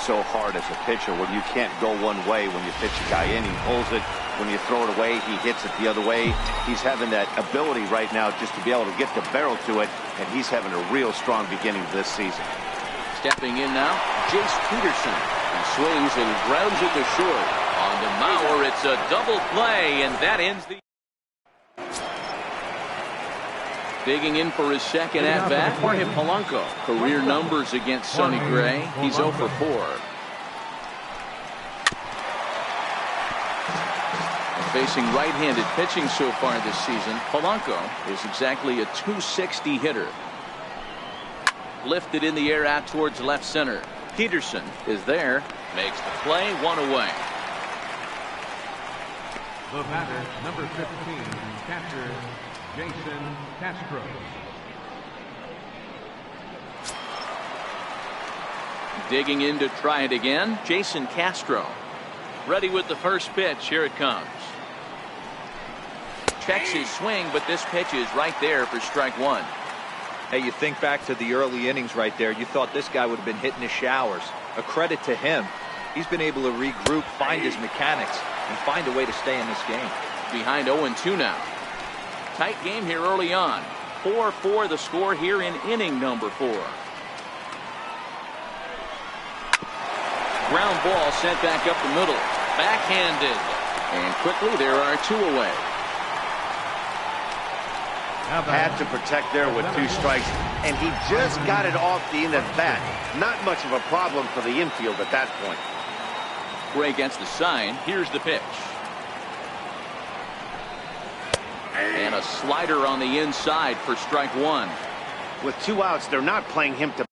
so hard as a pitcher when you can't go one way. When you pitch a guy in, he pulls it. When you throw it away, he hits it the other way. He's having that ability right now just to be able to get the barrel to it, and he's having a real strong beginning of this season. Stepping in now, Jace Peterson. He swings and grounds it to short. On the Mauer, it's a double play, and that ends the... Digging in for his second at-bat, Jorge Polanco. Career numbers against Sonny Gray. He's 0 for 4. Facing right-handed pitching so far this season, Polanco is exactly a .260 hitter. Lifted in the air out towards left center. Peterson is there. Makes the play, 1 away. The batter, number 15, catcher Jason Castro. Digging in to try it again, Jason Castro. Ready with the first pitch. Here it comes. Checks his swing, but this pitch is right there for strike 1. Hey, you think back to the early innings right there. You thought this guy would have been hitting his showers. A credit to him. He's been able to regroup, find his mechanics, and find a way to stay in this game. Behind 0-2 now. Tight game here early on. 4-4 the score here in inning number 4. Ground ball sent back up the middle. Backhanded. And quickly there are 2 away. Had to protect there with 2 strikes, and he just got it off the end of the bat. Not much of a problem for the infield at that point. Gray gets the sign. Here's the pitch. And a slider on the inside for strike 1. With 2 outs, they're not playing him to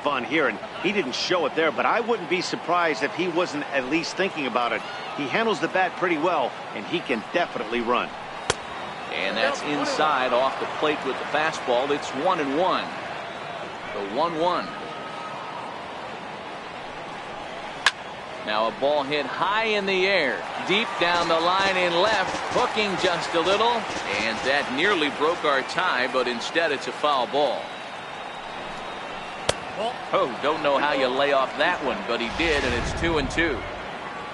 on here, and he didn't show it there, but I wouldn't be surprised if he wasn't at least thinking about it. He handles the bat pretty well, and he can definitely run. And that's inside off the plate with the fastball. It's 1-1. The 1-1. Now a ball hit high in the air, deep down the line in left, hooking just a little, and that nearly broke our tie, but instead it's a foul ball. Oh, don't know how you lay off that one, but he did, and it's 2-2.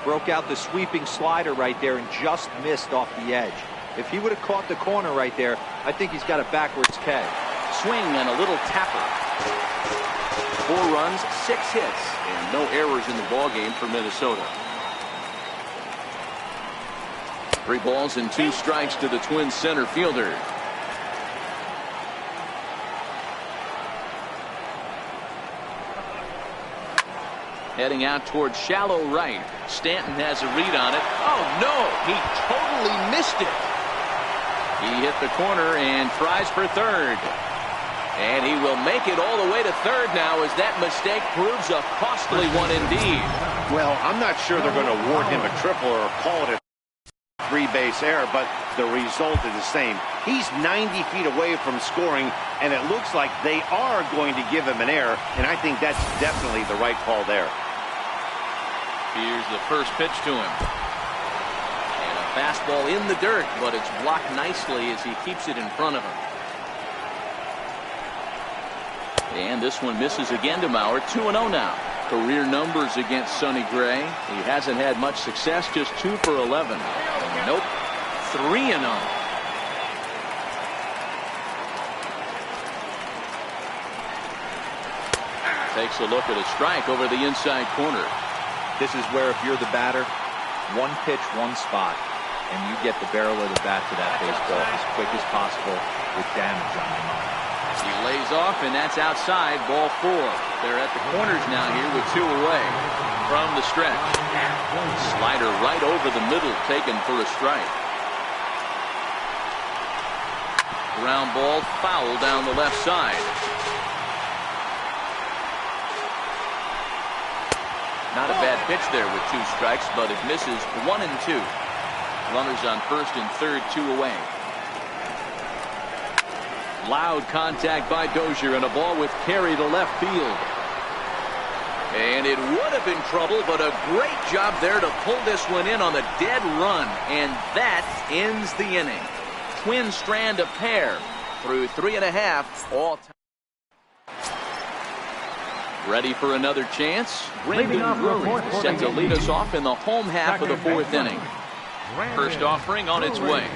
Broke out the sweeping slider right there and just missed off the edge. If he would have caught the corner right there, I think he's got a backwards K. Swing and a little tapper. 4 runs, 6 hits, and no errors in the ballgame for Minnesota. 3 balls and 2 strikes to the Twins center fielder. Heading out towards shallow right. Stanton has a read on it. Oh, no! He totally missed it. He hit the corner and tries for third. And he will make it all the way to third now, as that mistake proves a costly one indeed. Well, I'm not sure they're going to award him a triple or call it a 3-base error, but the result is the same. He's 90 feet away from scoring, and it looks like they are going to give him an error, and I think that's definitely the right call there. Here's the first pitch to him. And a fastball in the dirt, but it's blocked nicely as he keeps it in front of him. And this one misses again to Mauer. 2-0 now. Career numbers against Sonny Gray. He hasn't had much success, just 2 for 11. Nope. 3-0. Takes a look at a strike over the inside corner. This is where, if you're the batter, 1 pitch, 1 spot, and you get the barrel of the bat to that baseball as quick as possible with damage on your mind. He lays off, and that's outside. Ball 4. They're at the corners now here with 2 away from the stretch. Slider right over the middle, taken for a strike. Ground ball, foul down the left side. Not a bad pitch there with 2 strikes, but it misses. 1-2. Runners on first and third, 2 away. Loud contact by Dozier, and a ball with carry to left field. And it would have been trouble, but a great job there to pull this one in on the dead run, and that ends the inning. Twins strand a pair through 3.5 all time. Ready for another chance? Brendan Drury set to lead us off in the home half of the 4th inning. First offering on its way.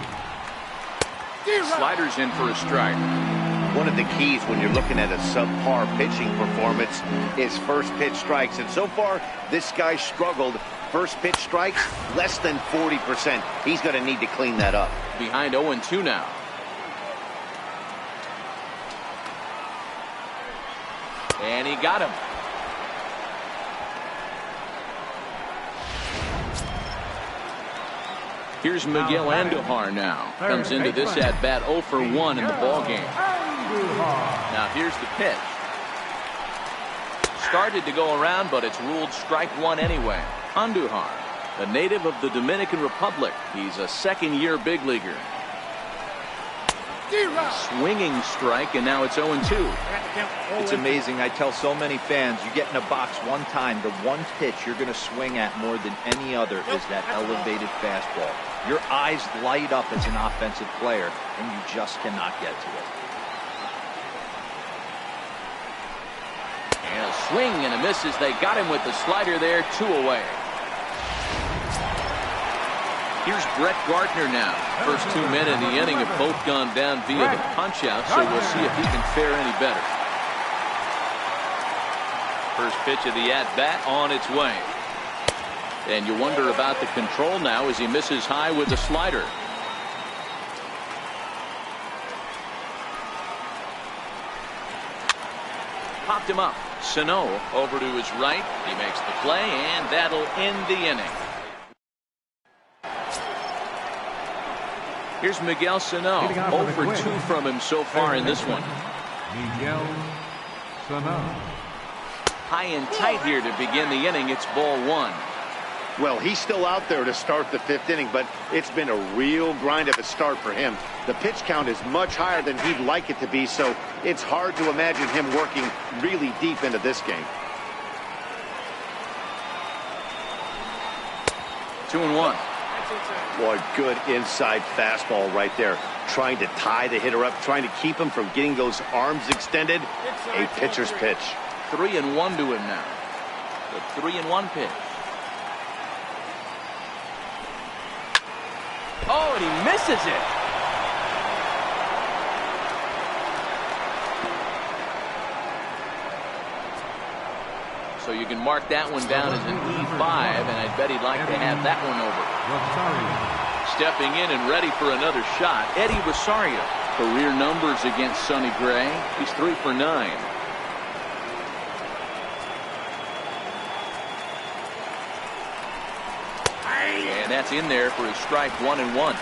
Sliders in for a strike. One of the keys when you're looking at a subpar pitching performance is first pitch strikes. And so far, this guy struggled. First pitch strikes, less than 40%. He's going to need to clean that up. Behind 0-2 now. And he got him. Here's Miguel Andujar now. Comes into this at bat 0 for 1 in the ballgame. Now here's the pitch. Started to go around, but it's ruled strike 1 anyway. Andujar, a native of the Dominican Republic. He's a second-year big leaguer. Swinging strike, and now it's 0-2. It's amazing. I tell so many fans, you get in a box one time, the one pitch you're going to swing at more than any other is that elevated fastball. Your eyes light up as an offensive player, and you just cannot get to it. And a swing and a miss as they got him with the slider there. 2 away. Here's Brett Gardner now. First 2 men in the inning have both gone down via the punch-out, so we'll see if he can fare any better. First pitch of the at-bat on its way. And you wonder about the control now as he misses high with the slider. Popped him up. Sano over to his right. He makes the play, and that'll end the inning. Here's Miguel Sano. 0 for 2 from him so far in this one. Miguel Sano. high and tight here to begin the inning. It's ball one. Well, he's still out there to start the 5th inning, but it's been a real grind of a start for him. The pitch count is much higher than he'd like it to be, so it's hard to imagine him working really deep into this game. 2-1. Boy, good inside fastball right there. Trying to tie the hitter up, trying to keep him from getting those arms extended. A pitcher's pitch. 3-1 to him now. The 3-1 pitch. Oh, and he misses it. So you can mark that one down as an E5, and I bet he'd like to have that one over. Stepping in and ready for another shot, Eddie Rosario. Career numbers against Sonny Gray. He's 3 for 9. And that's in there for his strike 1-1.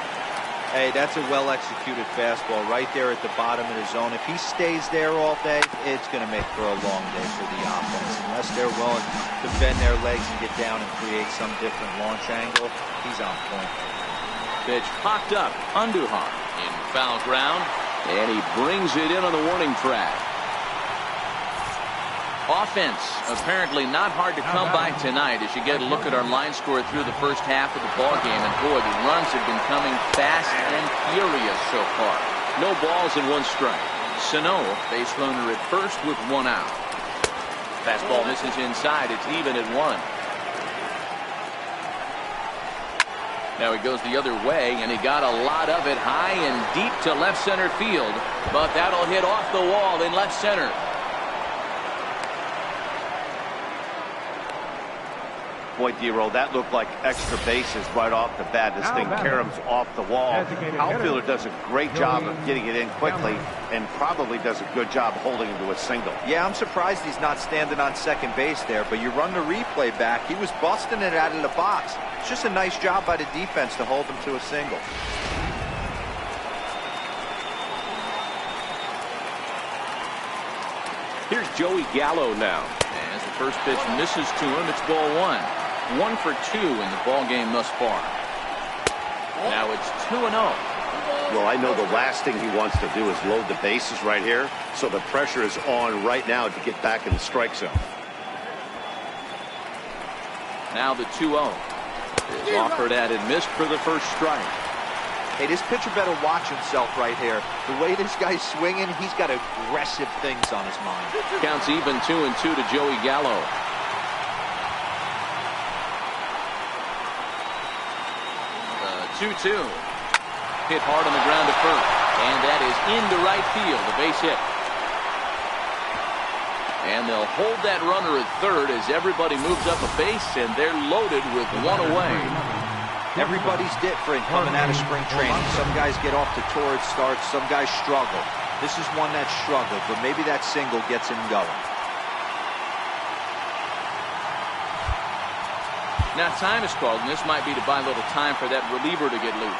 Hey, that's a well-executed fastball right there at the bottom of the zone. If he stays there all day, it's going to make for a long day for the offense. Unless they're willing to bend their legs and get down and create some different launch angle, he's on point. Pitch popped up. Andujar in foul ground, and he brings it in on the warning track. Offense apparently not hard to come by tonight as you get a look at our line score through the first half of the ball game, and boy, the runs have been coming fast and furious so far. No balls and 1 strike. Sano, base runner at first with 1 out. Fastball misses inside. It's even at 1. Now he goes the other way, and he got a lot of it high and deep to left center field, but that'll hit off the wall in left center. Boy, D-Roll, that looked like extra bases right off the bat. This thing caroms off the wall. Outfielder does a great job of getting it in quickly and probably does a good job holding him to a single. Yeah, I'm surprised he's not standing on second base there, but you run the replay back. He was busting it out of the box. It's just a nice job by the defense to hold him to a single. Here's Joey Gallo now. As the first pitch misses to him, it's ball 1. 1 for 2 in the ball game thus far. Now it's 2-0. Well, I know the last thing he wants to do is load the bases right here, so the pressure is on right now to get back in the strike zone. Now the 2-0 is offered at and missed for the first strike. Hey, this pitcher better watch himself right here. The way this guy's swinging, he's got aggressive things on his mind. Counts even 2-2 to Joey Gallo. 2-2. Hit hard on the ground to first, and that is into right field, a base hit. And they'll hold that runner at third as everybody moves up a base, and they're loaded with 1 away. Everybody's different coming out of spring training. Some guys get off to torrid starts, some guys struggle. This is one that struggled, but maybe that single gets him going. Now time is called, and this might be to buy a little time for that reliever to get loose.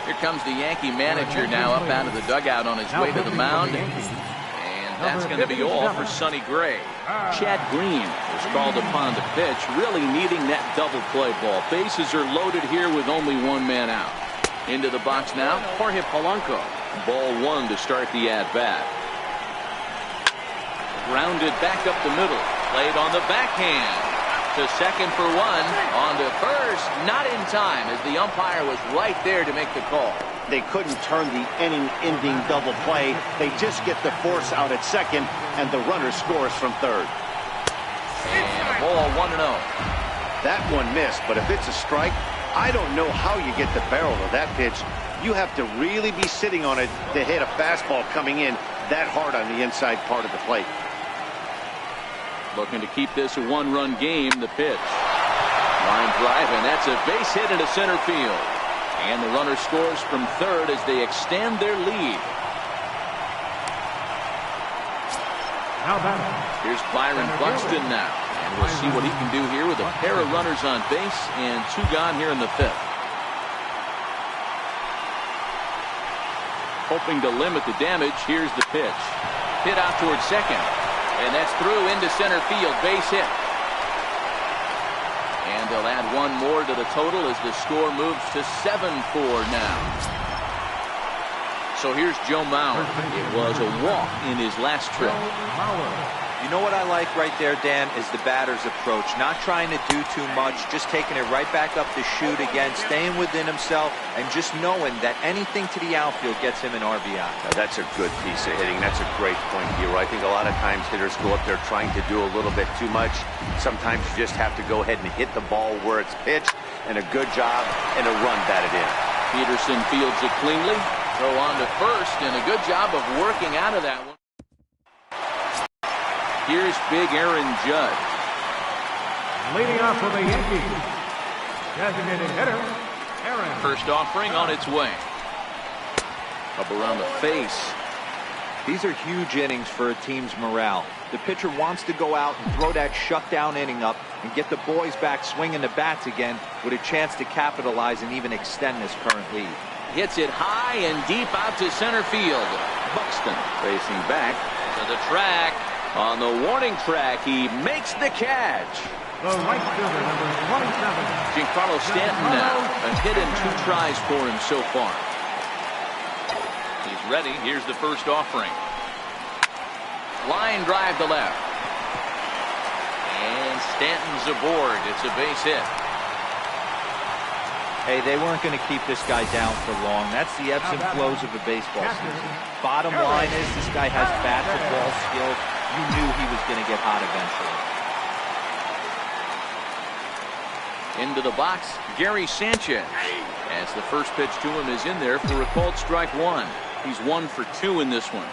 Here comes the Yankee manager now up out of the dugout on his way to the mound. And that's going to be all for Sonny Gray. Chad Green was called upon to pitch, really needing that double play ball. Bases are loaded here with only 1 man out. Into the box now, Jorge Polanco. Ball 1 to start the at-bat. Grounded back up the middle. Played on the backhand. To second for 1, on to first, not in time as the umpire was right there to make the call. They couldn't turn the inning-ending double play. They just get the force out at second, and the runner scores from third. And a ball 1-0. That one missed, but if it's a strike, I don't know how you get the barrel of that pitch. You have to really be sitting on it to hit a fastball coming in that hard on the inside part of the plate. Looking to keep this a 1-run game. The pitch. Line drive, and that's a base hit into center field. And the runner scores from third as they extend their lead. Now batting. Here's Byron Buxton now. And we'll see what he can do here with a pair of runners on base and 2 gone here in the 5th. Hoping to limit the damage. Here's the pitch. Hit out towards second. And that's through into center field. Base hit. And they'll add 1 more to the total as the score moves to 7-4 now. So here's Joe Mauer. It was a walk in his last trip. You know what I like right there, Dan, is the batter's approach. Not trying to do too much, just taking it right back up to shoot again, staying within himself, and just knowing that anything to the outfield gets him an RBI. Now, that's a good piece of hitting. That's a great point, Hero. I think a lot of times hitters go up there trying to do a little bit too much. Sometimes you just have to go ahead and hit the ball where it's pitched, and a good job and a run batted in. Peterson fields it cleanly. Throw on to first, and a good job of working out of that one. Here's big Aaron Judge. Leading off for the Yankees, designated hitter, Aaron. First offering on its way. Up around the face. These are huge innings for a team's morale. The pitcher wants to go out and throw that shutdown inning up and get the boys back swinging the bats again with a chance to capitalize and even extend this current lead. Hits it high and deep out to center field. Buxton racing back to the track. On the warning track, he makes the catch. The right fielder, number 27. Giancarlo Stanton now. A hit in 2 tries for him so far. He's ready. Here's the first offering. Line drive to left. And Stanton's aboard. It's a base hit. Hey, they weren't going to keep this guy down for long. That's the ebbs and flows of a baseball season. Bottom line is this guy has bat to ball skills. You knew he was going to get hot eventually. Into the box, Gary Sanchez. As the first pitch to him is in there for a called strike 1. He's 1 for 2 in this one.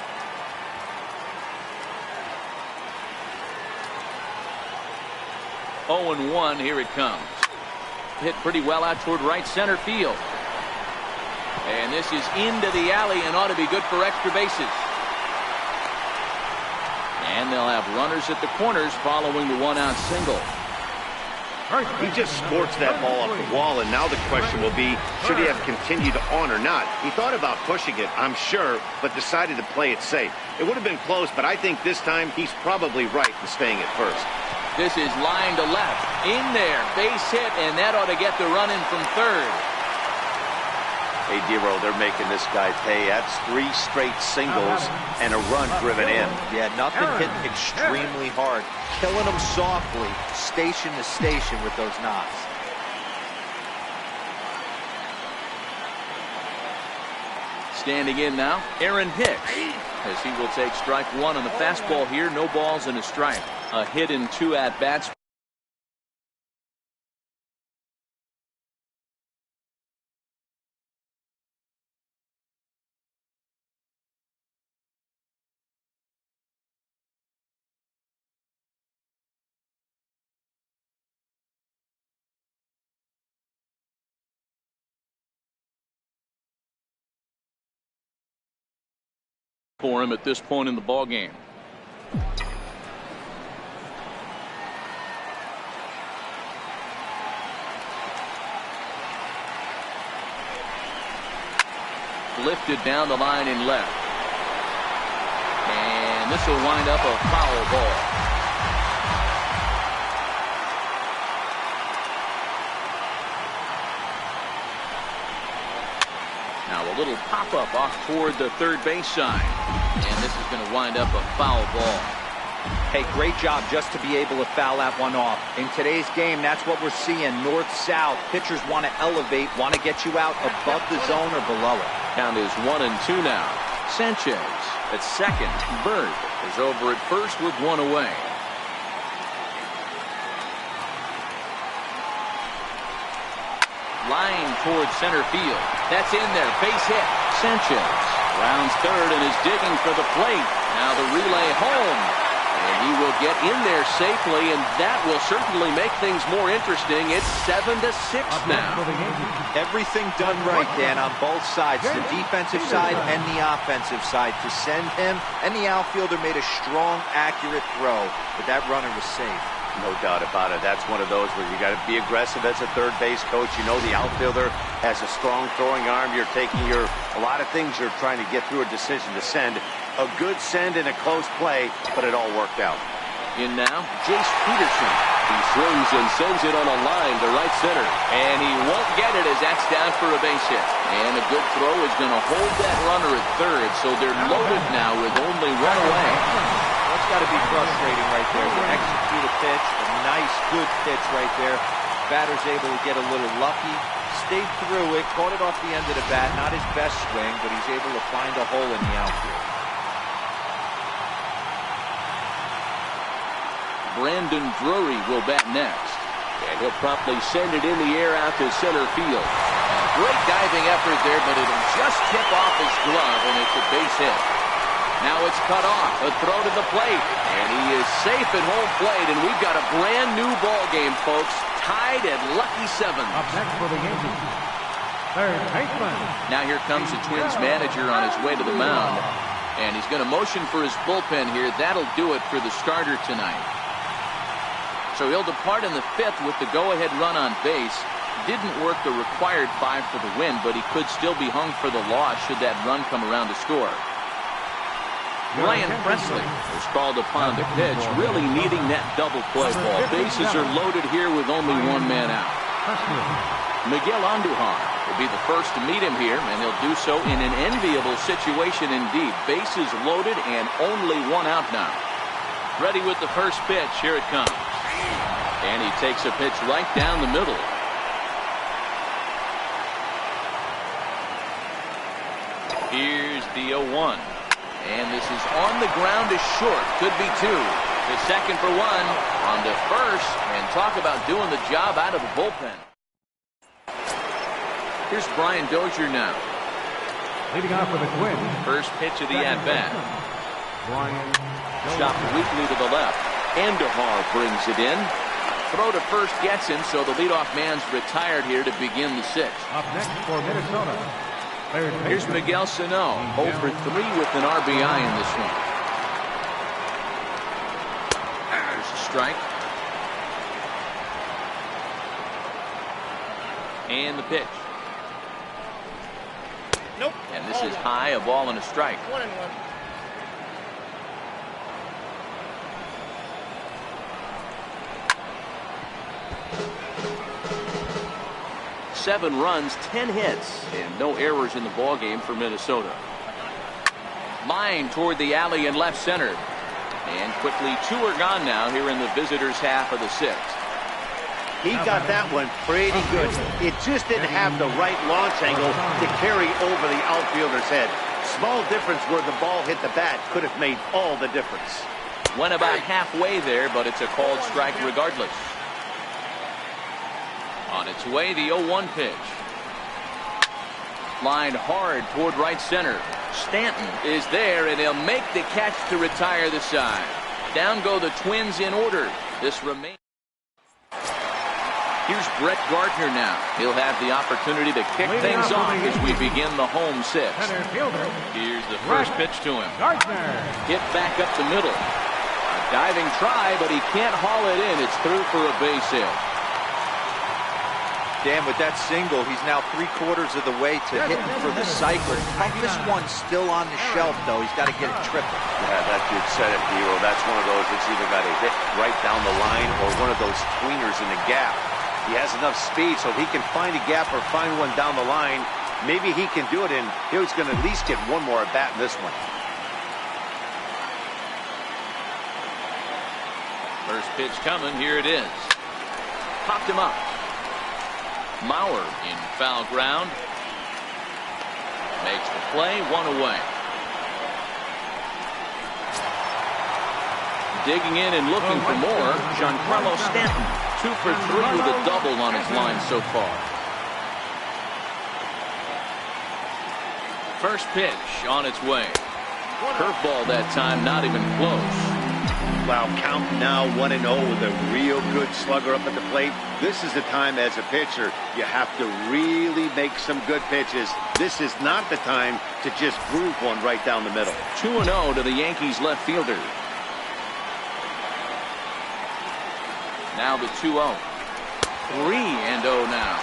Oh and 1, here it comes. Hit pretty well out toward right center field. And this is into the alley and ought to be good for extra bases. And they'll have runners at the corners following the 1-out single. He just sports that ball off the wall, and now the question will be, should he have continued on or not? He thought about pushing it, I'm sure, but decided to play it safe. It would have been close, but I think this time he's probably right in staying at first. This is line to left. In there. Base hit, and that ought to get the run in from third. Hey, Dero, they're making this guy pay. That's 3 straight singles and a run driven in. Yeah, nothing hit extremely hard. Killing them softly, station to station with those knocks. Standing in now, Aaron Hicks, as he will take strike 1 on the fastball here. No balls and a strike. A hit in 2 at-bats. For him at this point in the ball game. Lifted down the line in left. And this will wind up a foul ball. Now a little pop-up off toward the third base side. And this is going to wind up a foul ball. Hey, great job just to be able to foul that one off. In today's game, that's what we're seeing. North-south. Pitchers want to elevate, want to get you out above the zone or below it. Count is 1-2 now. Sanchez at second. Bird is over at first with 1 away. Line towards center field. That's in there. Base hit. Sanchez rounds third and is digging for the plate. Now the relay home. And He will get in there safely, and that will certainly make things more interesting. It's 7-6 now. Everything done right, Dan, on both sides, the defensive side and the offensive side, to send him, and the outfielder made a strong, accurate throw, but that runner was safe. No doubt about it. That's one of those where you got to be aggressive as a third base coach. You know the outfielder has a strong throwing arm. You're taking a lot of things you're trying to get through a decision to send. A good send and a close play, but it all worked out. In now, Jace Peterson. He swings and sends it on a line to right center. And he won't get it as that's down for a base hit. And a good throw is going to hold that runner at third, so they're loaded now with only one away. That's got to be frustrating right there. To execute a pitch, a nice, good pitch right there. Batter's able to get a little lucky, stayed through it, caught it off the end of the bat. Not his best swing, but he's able to find a hole in the outfield. Brandon Drury will bat next. And he'll promptly send it in the air out to center field. Great diving effort there, but it'll just tip off his glove, and it's a base hit. Now it's cut off. A throw to the plate. And he is safe at home plate, and we've got a brand new ball game, folks. Tied at lucky 7. Up next for the Yankees, third baseman. Now here comes the Twins manager on his way to the mound. And he's going to motion for his bullpen here. That'll do it for the starter tonight. So he'll depart in the 5th with the go-ahead run on base. Didn't work the required 5 for the win, but he could still be hung for the loss should that run come around to score. Ryan Presley was called upon to pitch, really needing that double play ball. Bases are loaded here with only one man out. Miguel Andujar will be the first to meet him here, and he'll do so in an enviable situation indeed. Bases loaded and only one out now. Ready with the first pitch. Here it comes. And he takes a pitch right down the middle. Here's the 0-1. And this is on the ground to short. Could be 2. To second for 1. On to first. And talk about doing the job out of the bullpen. Here's Brian Dozier now. Leading off with the Twins. First pitch of the at-bat. Brian Chopped weakly to the left. Andujar brings it in. Throw to first gets him, so the leadoff man's retired here to begin the 6th. Up next for Minnesota. Here's Miguel Sano, 0 for 3 with an RBI in this one. There's a strike. And the pitch. Nope. And this is high, a ball and a strike. 1-1. 7 runs, 10 hits, and no errors in the ballgame for Minnesota. Line toward the alley in left center. And quickly 2 are gone now here in the visitors' half of the 6th. He got that one pretty good. It just didn't have the right launch angle to carry over the outfielder's head. Small difference where the ball hit the bat could have made all the difference. Went about halfway there, but it's a called strike regardless. On its way, the 0-1 pitch. Lined hard toward right center. Stanton is there, and he'll make the catch to retire the side. Down go the Twins in order. This remains. Here's Brett Gardner now. He'll have the opportunity to kick things off as we begin the home 6th. Here's the first pitch to him. Hit back up the middle. A diving try, but he can't haul it in. It's through for a base hit. Dan, with that single, he's now 3/4 of the way to hitting for the cycle. Toughest one still on the shelf, though. He's got to get it triple. Yeah, that dude said it, Hero. That's one of those that's either got to hit right down the line or one of those tweeners in the gap. He has enough speed so he can find a gap or find one down the line. Maybe he can do it, and he's going to at least get one more at bat in this one. First pitch coming. Here it is. Popped him up. Mauer in foul ground. Makes the play, 1 away. Digging in and looking for more, Giancarlo Stanton. 2 for 3 with a double on his line so far. First pitch on its way. Curveball that time, not even close. Wow, count now 1-0 with a real good slugger up at the plate. This is the time as a pitcher you have to really make some good pitches. This is not the time to just groove one right down the middle. 2-0 to the Yankees left fielder. Now the 2-0. 3-0 now.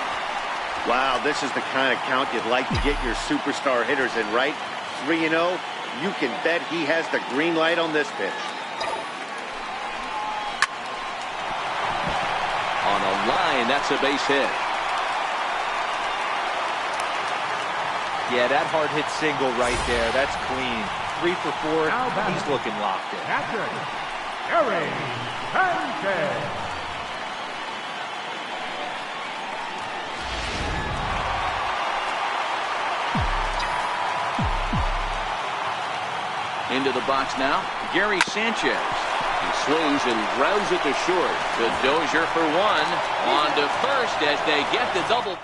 Wow, this is the kind of count you'd like to get your superstar hitters in, right? 3-0. You can bet he has the green light on this pitch. On a line, that's a base hit. Yeah, that hard hit single right there. That's clean. 3 for 4. He's looking locked in. Catcher, Gary Sanchez. Into the box now, Gary Sanchez. He swings and grounds it to short. To Dozier for 1. On to first as they get the double.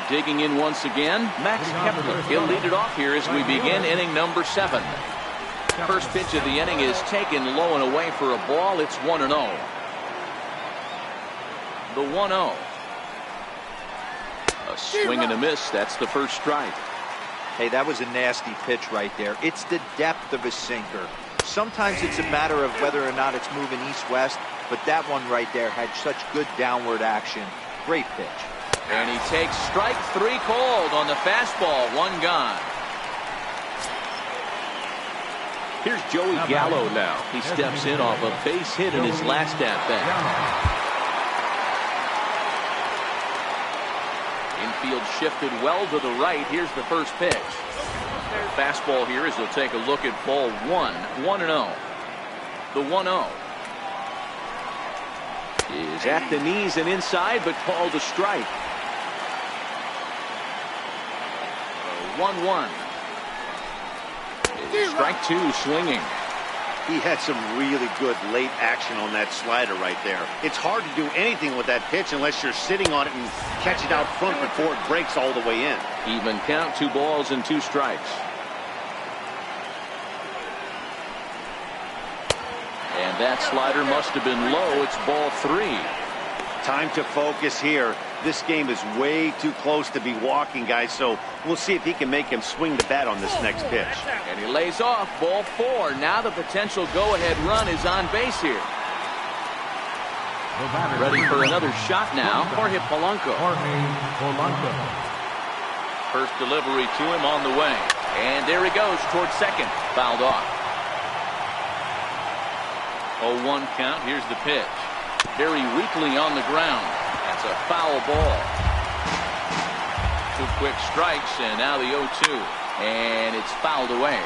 Digging in once again, Max Kepler. He'll lead it off here as we begin inning number 7. First pitch of the inning is taken low and away for a ball. It's 1-0. The 1-0. A swing and a miss. That's the first strike. Hey, that was a nasty pitch right there. It's the depth of a sinker. Sometimes it's a matter of whether or not it's moving east-west, but that one right there had such good downward action. Great pitch. And he takes strike 3 called on the fastball. 1 gone. Here's Joey Gallo now. He steps in off a base hit in his last at-bat. Infield shifted well to the right. Here's the first pitch. Fastball here as they'll take a look at ball 1. 1-0. The 1-0 is at the knees and inside, but called a strike. 1-1. Strike 2 swinging. He had some really good late action on that slider right there. It's hard to do anything with that pitch unless you're sitting on it and catch it out front before it breaks all the way in. Even count, 2 balls and 2 strikes. And that slider must have been low. It's ball 3. Time to focus here. This game is way too close to be walking, guys, so we'll see if he can make him swing the bat on this next pitch. And he lays off ball 4. Now the potential go-ahead run is on base here. Ready for another shot now. Jorge Polanco. First delivery to him on the way. And there he goes towards second. Fouled off. 0-1 count. Here's the pitch. Very weakly on the ground. That's a foul ball. 2 quick strikes, and now the 0-2. And it's fouled away.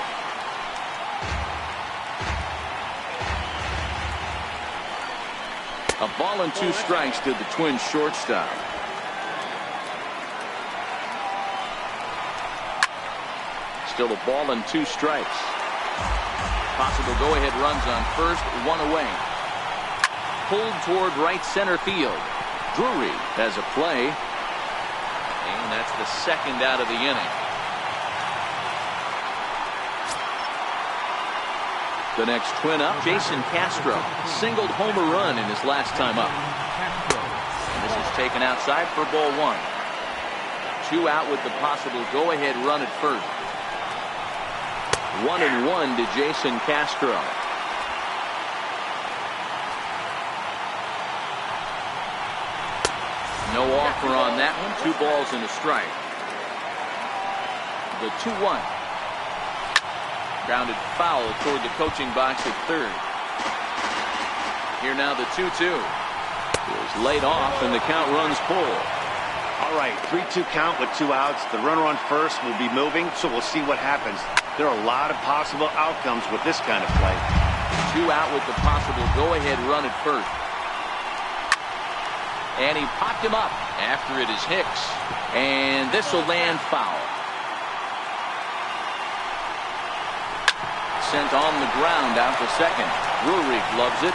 A ball and 2 strikes to the Twins shortstop. Still a ball and 2 strikes. Possible go-ahead runs on first, 1 away. Pulled toward right center field. Drury has a play. And that's the second out of the inning. The next Twin up, Jason Castro. Singled homer run in his last time up. And this is taken outside for ball 1. 2 out with the possible go-ahead run at first. 1-1 to Jason Castro. No offer on that one. 2 balls and a strike. The 2-1. Grounded foul toward the coaching box at third. Here now the 2-2. Is laid off and the count runs full. All right, 3-2 count with 2 outs. The runner on first will be moving, so we'll see what happens. There are a lot of possible outcomes with this kind of play. 2 out with the possible go-ahead run at first. And he popped him up. After it is Hicks. And this will land foul. Sent on the ground out to second. Drury gloves it.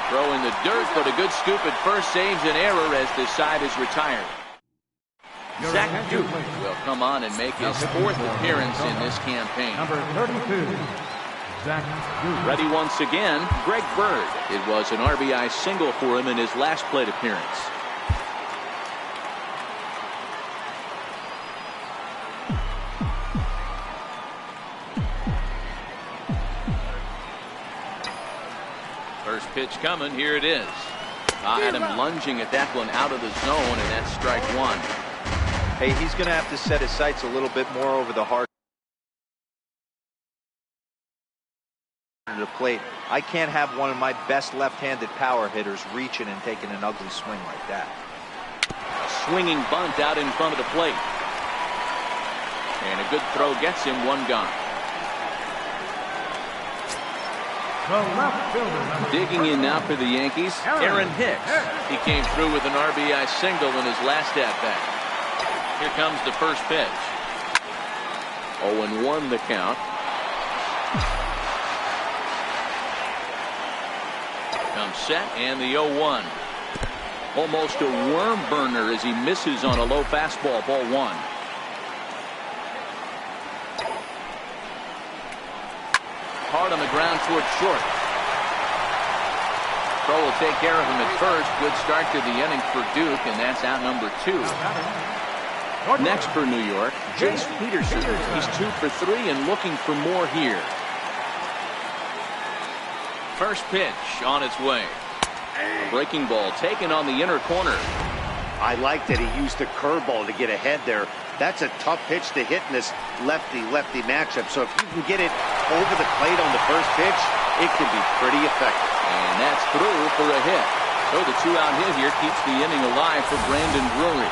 Throw in the dirt, but a good scoop at first saves an error as this side is retired. Zach Duke will come on and make his 4th appearance in this campaign. Number 32. Ready once again, Greg Bird. It was an RBI single for him in his last plate appearance. First pitch coming. Here it is. Had him lunging at that one out of the zone, and that's strike one. Hey, he's going to have to set his sights a little bit more over the hard to the plate. I can't have one of my best left-handed power hitters reaching and taking an ugly swing like that. A swinging bunt out in front of the plate. And a good throw gets him one gone. Digging in now for the Yankees, Aaron Hicks. He came through with an RBI single in his last at-bat. Here comes the first pitch. 0-1 the count. Comes set and the 0-1. Almost a worm burner as he misses on a low fastball. Ball one. Hard on the ground towards short. Crow will take care of him at first. Good start to the inning for Duke, and that's out number 2. Next for New York, Jace Peterson. He's 2 for 3 and looking for more here. First pitch on its way. A breaking ball taken on the inner corner. I like that he used the curveball to get ahead there. That's a tough pitch to hit in this lefty-lefty matchup. So if you can get it over the plate on the first pitch, it can be pretty effective. And that's through for a hit. So the 2-out hit here keeps the inning alive for Brandon Drury.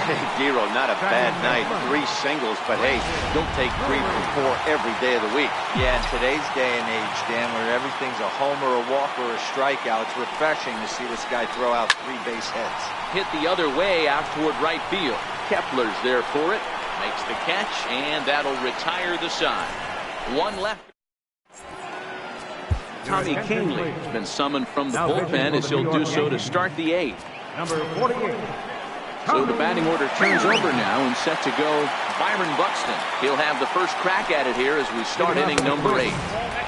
Hey, Dero, not a bad night. 3 singles, but hey, don't take 3 for 4 every day of the week. Yeah, in today's day and age, Dan, where everything's a homer, a walk, or a strikeout, it's refreshing to see this guy throw out 3 base hits. Hit the other way out toward right field. Kepler's there for it. Makes the catch, and that'll retire the side. One left. Tommy Canley has been summoned from the bullpen as he'll do so to start the 8th. Number 48. So the batting order turns over now and set to go Byron Buxton. He'll have the first crack at it here as we start inning number 8.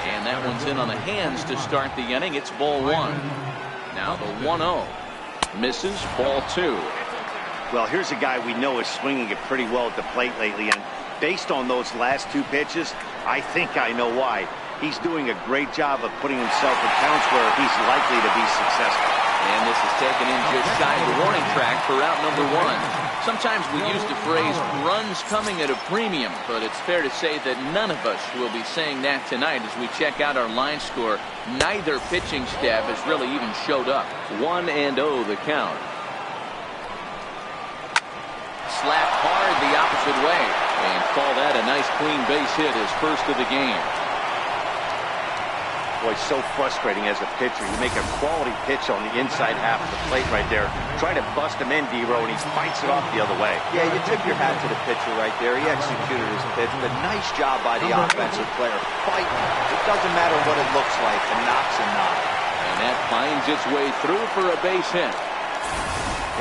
And that one's in on the hands to start the inning. It's ball 1. Now the 1-0. Misses, ball 2. Well, here's a guy we know is swinging it pretty well at the plate lately, and based on those last 2 pitches, I think I know why. He's doing a great job of putting himself in counts where he's likely to be successful. And this is taken in just shy of the warning track for out number 1. Sometimes we use the phrase runs coming at a premium, but it's fair to say that none of us will be saying that tonight as we check out our line score. Neither pitching staff has really even showed up. 1-0 the count. Slapped hard the opposite way and call that a nice clean base hit, his first of the game. Boy, so frustrating as a pitcher. You make a quality pitch on the inside half of the plate right there. Try to bust him in, Dero, and he fights it off the other way. Yeah, you tip your hat to the pitcher right there. He executed his pitch, but nice job by the offensive player. Fighting. It doesn't matter what it looks like. A knock's a knock. And that finds its way through for a base hit.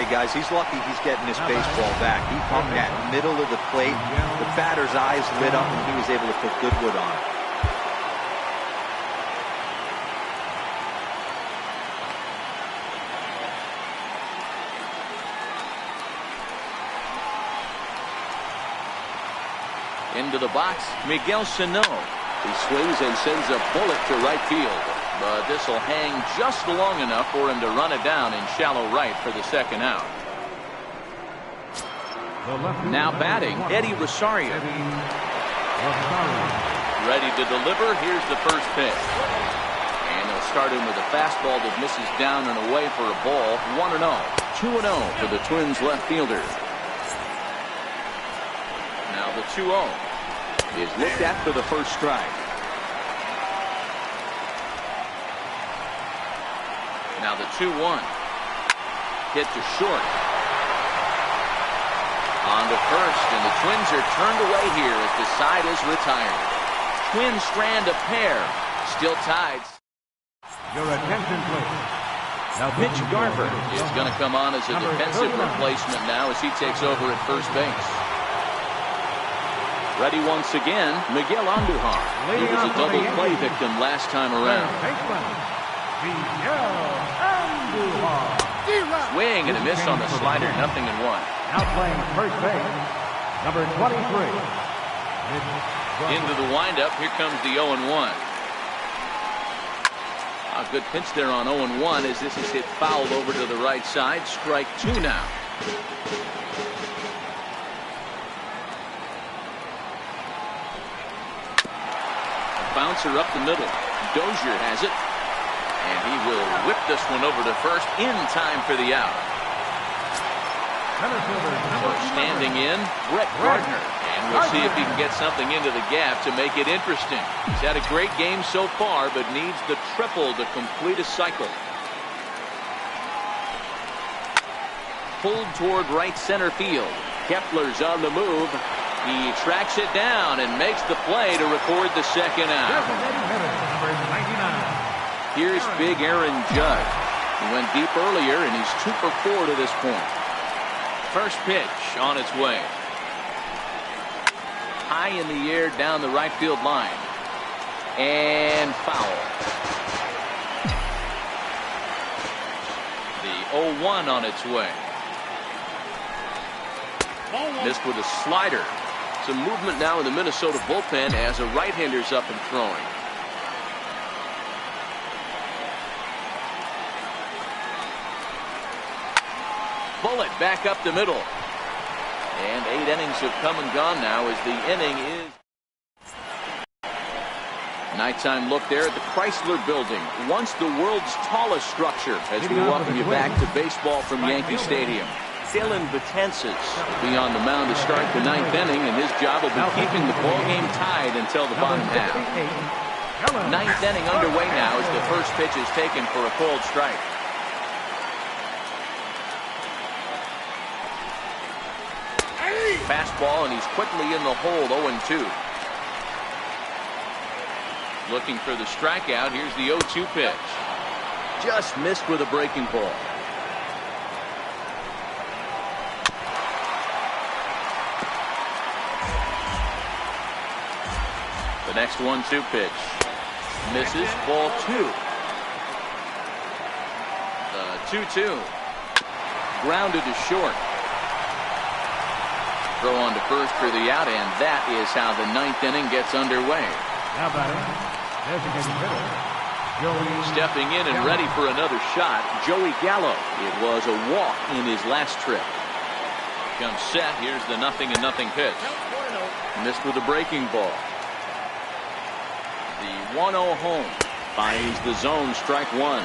Hey, guys, he's lucky he's getting this baseball back. He hung that middle of the plate. The batter's eyes lit up, and he was able to put good wood on it. Into the box, Miguel Sano. He swings and sends a bullet to right field. But this will hang just long enough for him to run it down in shallow right for the second out. Now batting, Eddie Rosario. Ready to deliver. Here's the first pitch. And they'll start him with a fastball that misses down and away for a ball. 1-0. 2-0 for the Twins left fielder. Now the 2-0 is looked at for the first strike. Now the 2-1. Hit to short. On to first, and the Twins are turned away here as the side is retired. Twins strand a pair. Still tied. Your attention, please. Now Mitch Garver is going to come on as a defensive replacement now as he takes over at first base. Ready once again, Miguel Andujar. He was a double play victim last time around. Swing and a miss on the slider, 0-1. Now playing first base, number 23. Into the windup, here comes the 0-1. A good pitch there on 0-1 as this is hit foul over to the right side. Strike 2 now. Bouncer up the middle. Dozier has it. And he will whip this one over to first in time for the out. Standing in, Brett Gardner. And we'll see if he can get something into the gap to make it interesting. He's had a great game so far, but needs the triple to complete a cycle. Pulled toward right center field. Kepler's on the move. He tracks it down and makes the play to record the second out. Here's big Aaron Judge. He went deep earlier, and he's 2 for 4 to this point. First pitch on its way. High in the air down the right field line. And foul. The 0-1 on its way. Missed with a slider. Some movement now in the Minnesota bullpen as a right-hander's up and throwing. Bullet back up the middle. And 8 innings have come and gone now as the inning is. Nighttime look there at the Chrysler Building, once the world's tallest structure, as we welcome you back to baseball from Yankee Stadium. Dylan Betances will be on the mound to start the 9th inning, and his job will be keeping the ballgame tied until the bottom half. 9th inning underway now as the first pitch is taken for a cold strike. Fastball, and he's quickly in the hole, 0-2. Looking for the strikeout. Here's the 0-2 pitch. Just missed with a breaking ball. The next 1-2 pitch. Misses, ball 2. The 2-2. Grounded to short. Throw on to first for the out, and that is how the 9th inning gets underway. Now batting, designated hitter, Joey. Stepping in and ready for another shot, Joey Gallo. It was a walk in his last trip. Comes set. Here's the 0-0 pitch. Missed with a breaking ball. The 1-0 home finds the zone, strike 1.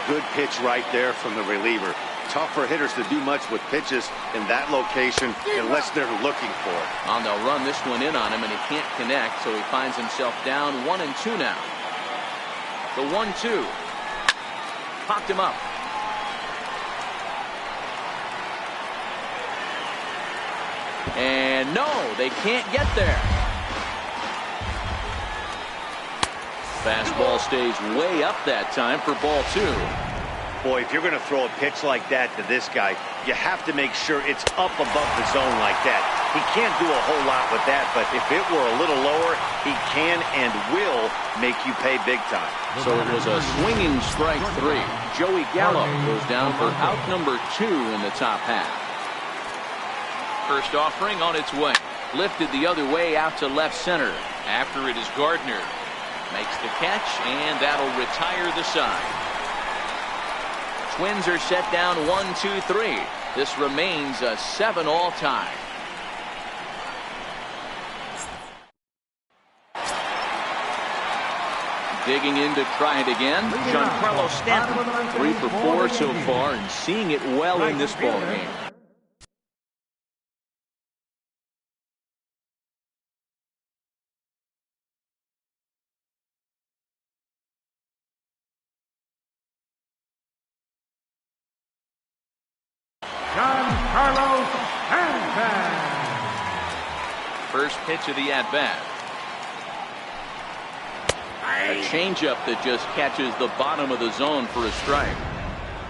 Good pitch right there from the reliever. Tough for hitters to do much with pitches in that location unless they're looking for it. And they'll run this one in on him, and he can't connect, so he finds himself down 1-2 now. The 1-2 popped him up. And no, they can't get there. Fastball stays way up that time for ball 2. Boy, if you're going to throw a pitch like that to this guy, you have to make sure it's up above the zone like that. He can't do a whole lot with that, but if it were a little lower, he can and will make you pay big time. So it was a swinging strike 3. Joey Gallo goes down for out number 2 in the top half. First offering on its way. Lifted the other way out to left center. After it is Gardner. Makes the catch, and that'll retire the side. Twins are set down 1-2-3. This remains a 7-all tie. Digging in to try it again. Giancarlo Stanton, 3 for 4 so far, and seeing it well in this ball game. Giancarlo Stanton. First pitch of the at-bat. A changeup that just catches the bottom of the zone for a strike.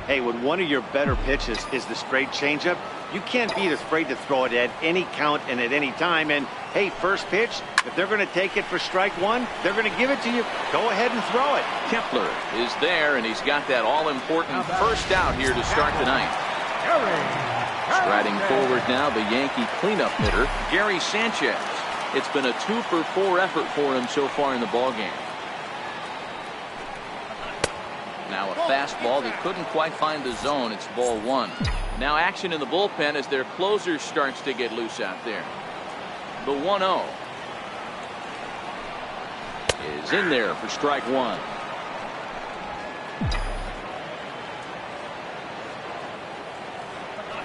Hey, when one of your better pitches is the straight changeup, you can't be afraid to throw it at any count and at any time, and Hey, first pitch, if they're going to take it for strike one, they're going to give it to you. Go ahead and throw it. Kepler is there, and he's got that all-important first out here to start the ninth. Striding forward now, the Yankee cleanup hitter, Gary Sanchez. It's been a 2-for-4 effort for him so far in the ballgame. Now a fastball that couldn't quite find the zone. It's ball one. Now action in the bullpen as their closer starts to get loose out there. The 1-0 is in there for strike one.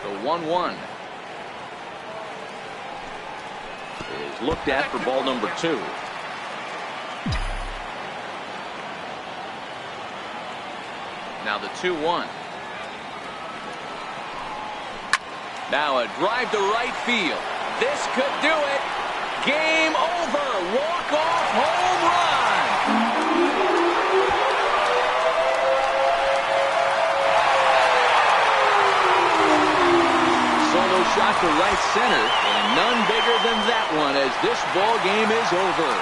The 1-1 is looked at for ball number two. Now the 2-1. Now a drive to right field. This could do it. Game over. Walk-off home run. Solo shot to right center, and none bigger than that one as this ball game is over.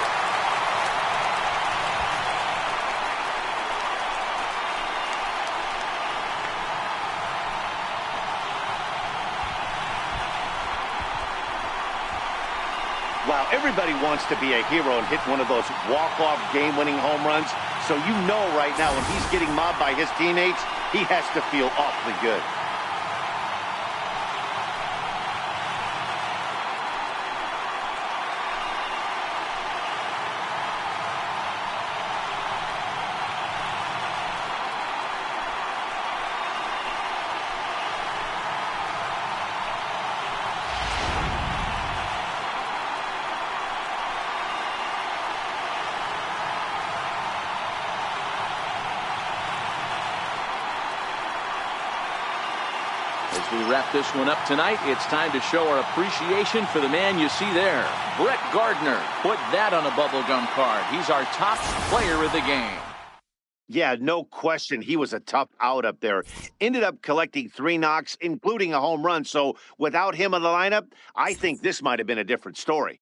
Wow, everybody wants to be a hero and hit one of those walk-off game-winning home runs. So you know right now when he's getting mobbed by his teammates, he has to feel awfully good. As we wrap this one up tonight, it's time to show our appreciation for the man you see there. Brett Gardner. Put that on a bubblegum card. He's our top player of the game. Yeah, no question. He was a tough out up there. Ended up collecting 3 knocks, including a home run. So without him in the lineup, I think this might have been a different story.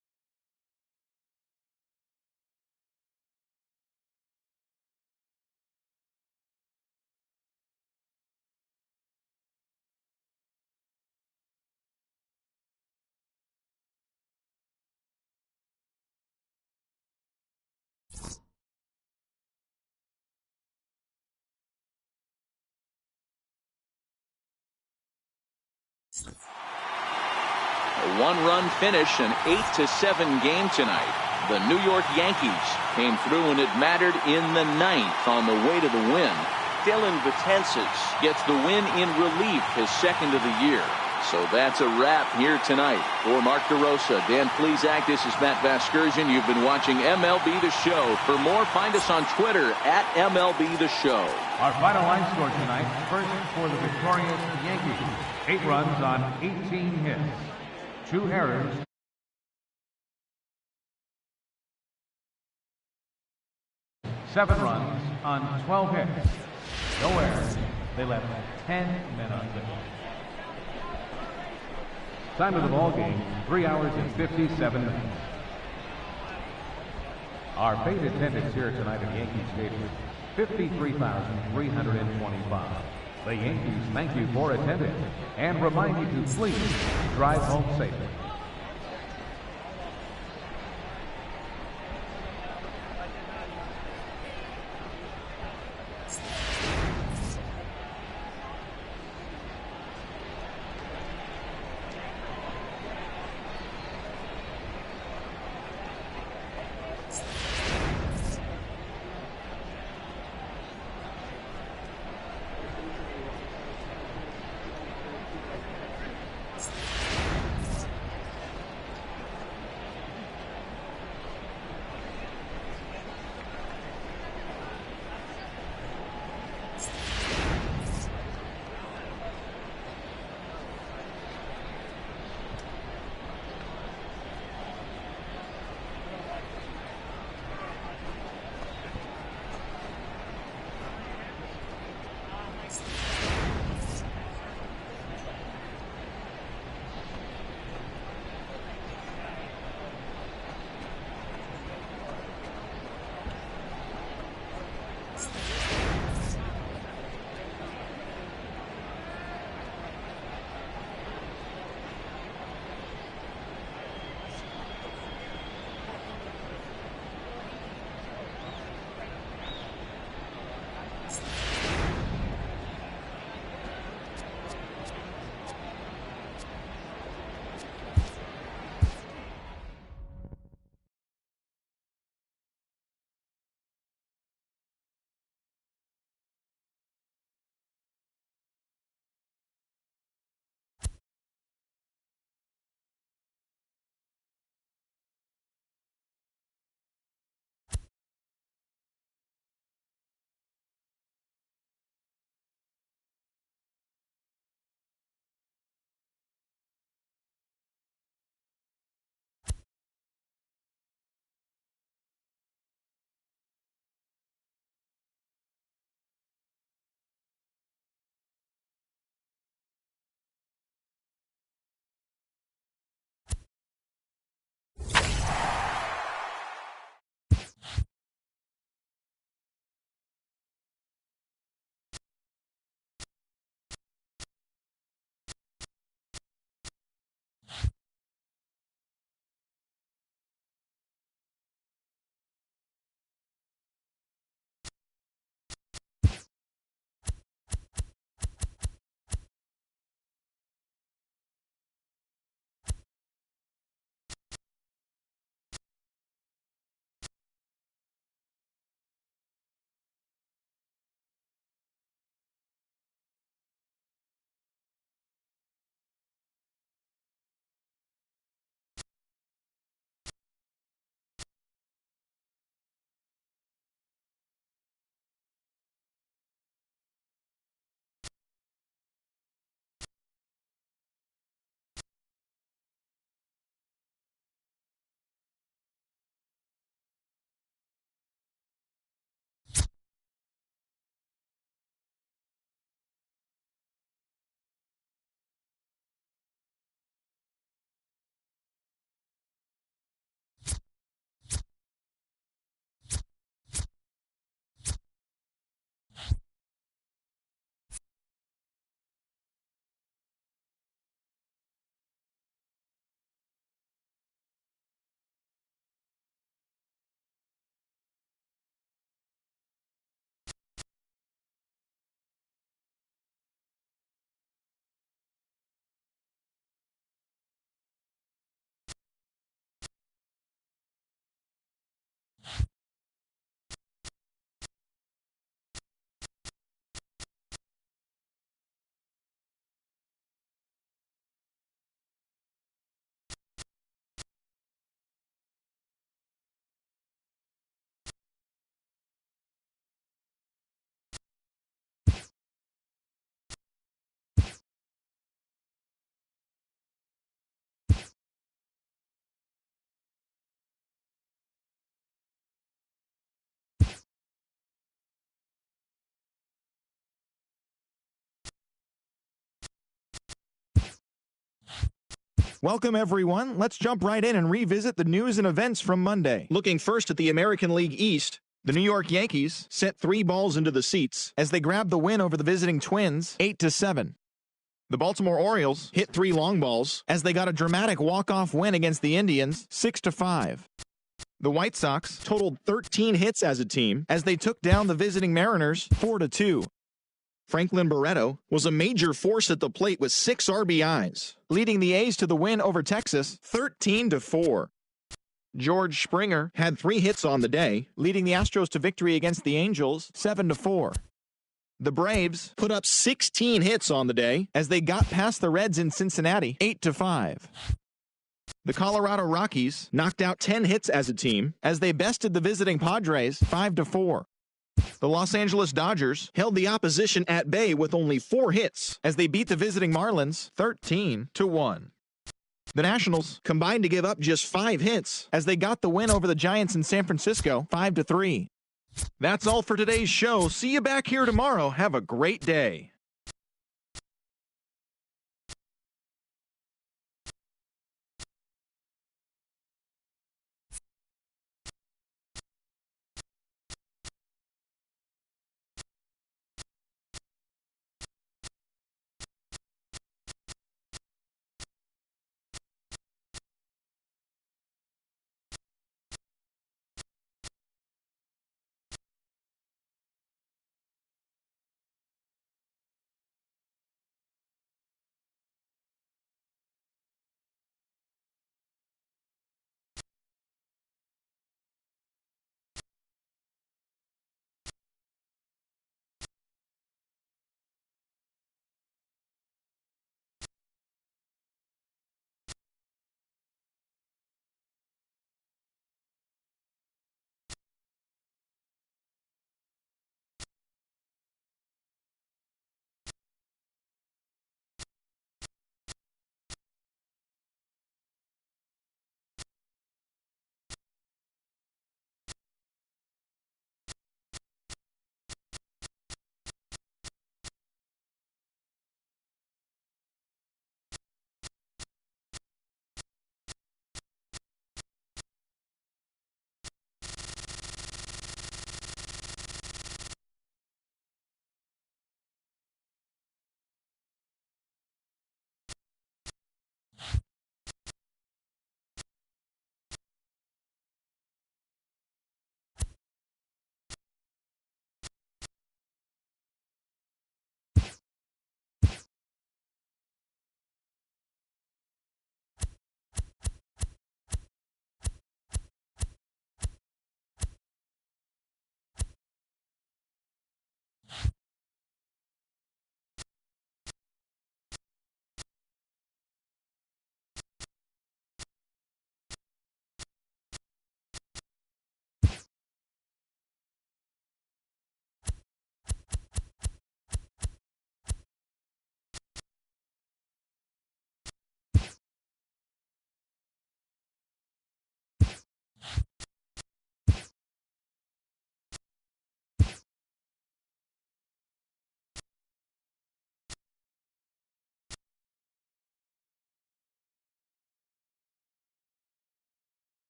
A 1-run finish, an 8-7 game tonight. The New York Yankees came through when it mattered in the 9th on the way to the win. Dylan Betances gets the win in relief, his second of the year. So that's a wrap here tonight. For Mark DeRosa, Dan Plesac, this is Matt Vasgersian. You've been watching MLB The Show. For more, find us on Twitter at MLB The Show. Our final line score tonight, first for the victorious Yankees. 8 runs on 18 hits. 2 errors. Seven runs on 12 hits. No errors. They left 10 men on base. Time of the ball game, 3 hours and 57 minutes. Our base attendance here tonight at Yankee Stadium, 53,325. The Yankees thank you for attending and remind you to please drive home safely. Welcome, everyone. Let's jump right in and revisit the news and events from Monday. Looking first at the American League East, the New York Yankees sent 3 balls into the seats as they grabbed the win over the visiting Twins 8-7. The Baltimore Orioles hit 3 long balls as they got a dramatic walk-off win against the Indians 6-5. The White Sox totaled 13 hits as a team as they took down the visiting Mariners 4-2. Franklin Barreto was a major force at the plate with 6 RBIs, leading the A's to the win over Texas 13-4. George Springer had 3 hits on the day, leading the Astros to victory against the Angels 7-4. The Braves put up 16 hits on the day as they got past the Reds in Cincinnati 8-5. The Colorado Rockies knocked out 10 hits as a team as they bested the visiting Padres 5-4. The Los Angeles Dodgers held the opposition at bay with only 4 hits as they beat the visiting Marlins 13-1. The Nationals combined to give up just 5 hits as they got the win over the Giants in San Francisco 5-3. That's all for today's show. See you back here tomorrow. Have a great day.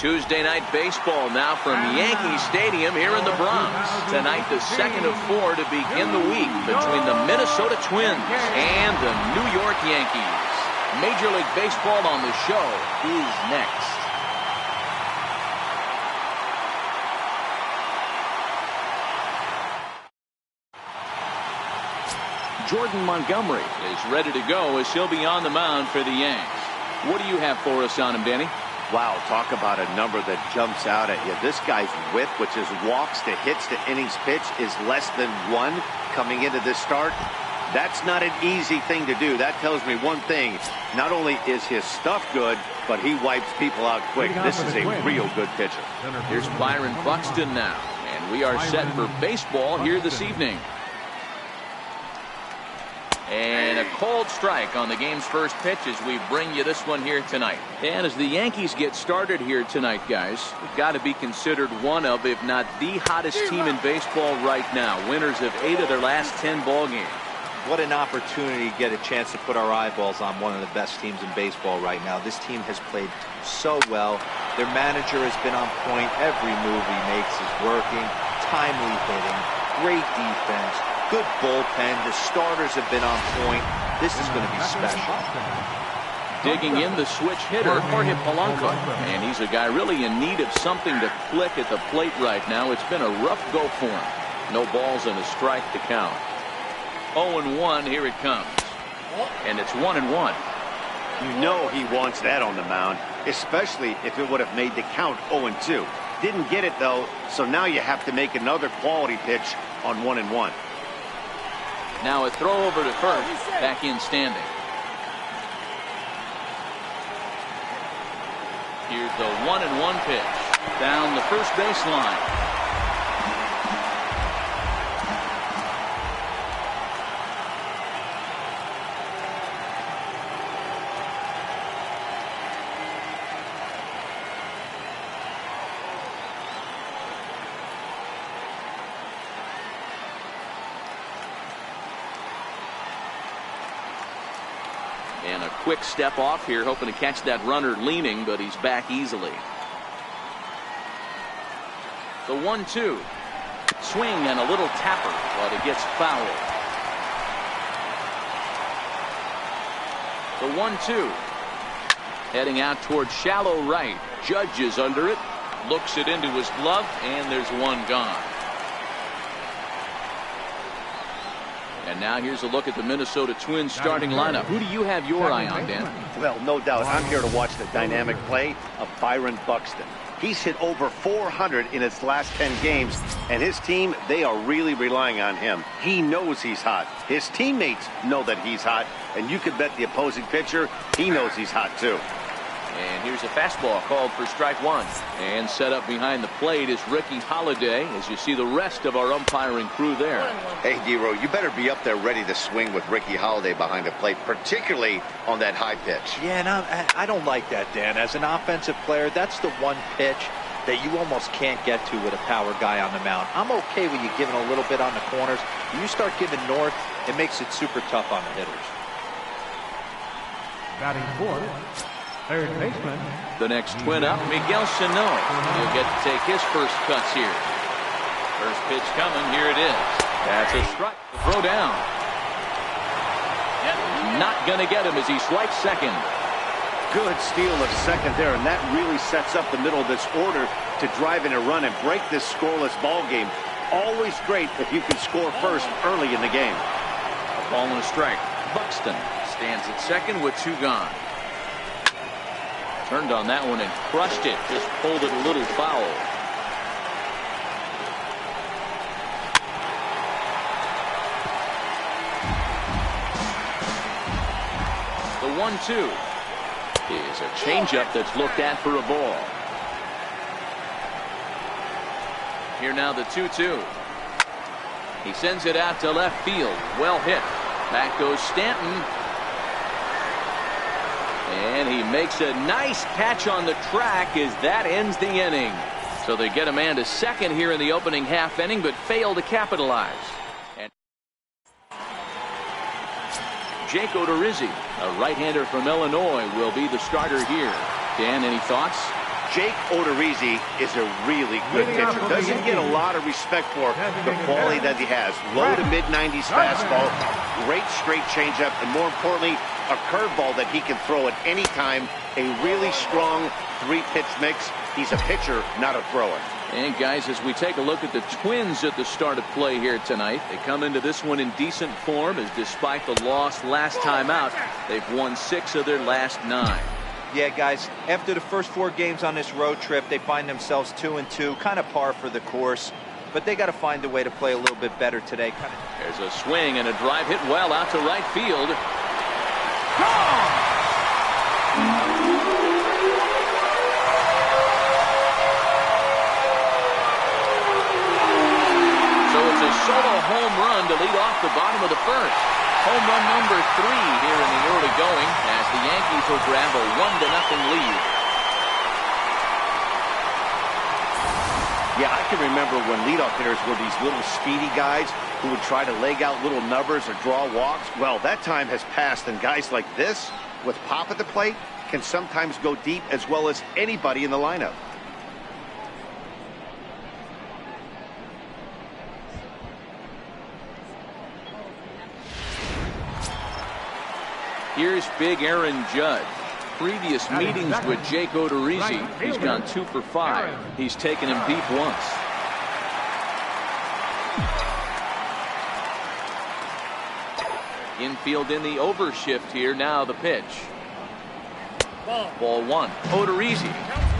Tuesday night baseball now from Yankee Stadium here in the Bronx. Tonight, the second of 4 to begin the week between the Minnesota Twins and the New York Yankees. Major League Baseball on the show is next. Jordan Montgomery is ready to go as he'll be on the mound for the Yanks. What do you have for us on him, Danny? Wow, talk about a number that jumps out at you. This guy's whip, which is walks to hits to innings pitch, is less than 1 coming into this start. That's not an easy thing to do. That tells me one thing. Not only is his stuff good, but he wipes people out quick. This is a real good pitcher. Here's Byron Buxton now, and we are set for baseball here this evening. And a cold strike on the game's first pitch as we bring you this one here tonight. And as the Yankees get started here tonight, guys, they've got to be considered one of, if not the hottest team in baseball right now. Winners of 8 of their last 10 ball games. What an opportunity to get a chance to put our eyeballs on one of the best teams in baseball right now. This team has played so well. Their manager has been on point. Every move he makes is working. Timely hitting. Great defense. Good bullpen. The starters have been on point. This is going to be special. Digging in the switch hitter, Jorge Polanco. And he's a guy really in need of something to click at the plate right now. It's been a rough go for him. No balls and a strike to count. 0-1, here it comes. And it's 1-1. You know he wants that on the mound, especially if it would have made the count 0-2. Didn't get it, though, so now you have to make another quality pitch on 1-1. Now a throw over to first, back in standing. Here's the 1-1 pitch. Down the first baseline. And a quick step off here, hoping to catch that runner leaning, but he's back easily. The 1-2. Swing and a little tapper, but it gets fouled. The 1-2. Heading out towards shallow right. Judge is under it. Looks it into his glove, and there's one gone. And now here's a look at the Minnesota Twins starting lineup. Who do you have your eye on, Dan? Well, no doubt. I'm here to watch the dynamic play of Byron Buxton. He's hit over 400 in his last 10 games, and his team, they are really relying on him. He knows he's hot. His teammates know that he's hot, and you could bet the opposing pitcher, he knows he's hot too. And here's a fastball called for strike 1. And set up behind the plate is Ricky Holiday, as you see the rest of our umpiring crew there. Hey, Dero, you better be up there ready to swing with Ricky Holiday behind the plate, particularly on that high pitch. Yeah, and I don't like that, Dan. As an offensive player, that's the one pitch that you almost can't get to with a power guy on the mound. I'm okay with you giving a little bit on the corners. When you start giving north, it makes it super tough on the hitters. Batting fourth, third baseman. The next Twin up, Miguel Sano. He'll get to take his first cuts here. First pitch coming, here it is. That's a strike. Throw down. Not going to get him as he strikes second. Good steal of second there, and that really sets up the middle of this order to drive in a run and break this scoreless ball game. Always great if you can score first early in the game. A ball and a strike. Buxton stands at second with 2 gone. Turned on that one and crushed it. Just pulled it a little foul. The 1-2 is a changeup that's looked at for a ball. Here now the 2-2. He sends it out to left field. Well hit. Back goes Stanton. And he makes a nice catch on the track as that ends the inning. So they get a man to second here in the opening half inning, but fail to capitalize. And Jake Odorizzi, a right-hander from Illinois, will be the starter here. Dan, any thoughts? Jake Odorizzi is a really good pitcher. Doesn't get a lot of respect for the quality that he has. Low to mid-90s fastball, great straight changeup, and more importantly, a curveball that he can throw at any time. A really strong three-pitch mix. He's a pitcher, not a thrower. And guys, as we take a look at the Twins at the start of play here tonight, they come into this one in decent form, as despite the loss last time out, they've won 6 of their last 9. Yeah, guys, after the first 4 games on this road trip, they find themselves 2-2, kind of par for the course. But they got to find a way to play a little bit better today. There's a swing and a drive hit well out to right field. Gone! So it's a solo home run to lead off the bottom of the first. Home run number 3 here in the early going, as the Yankees will grab a 1-0 lead. Yeah, I can remember when leadoff hitters were these little speedy guys who would try to leg out little numbers or draw walks. Well, that time has passed, and guys like this, with pop at the plate, can sometimes go deep as well as anybody in the lineup. Here's big Aaron Judge. Previous meetings with Jake Odorizzi, he's gone 2 for 5. He's taken him deep once. Infield in the overshift here. Now the pitch. Ball 1. Odorizzi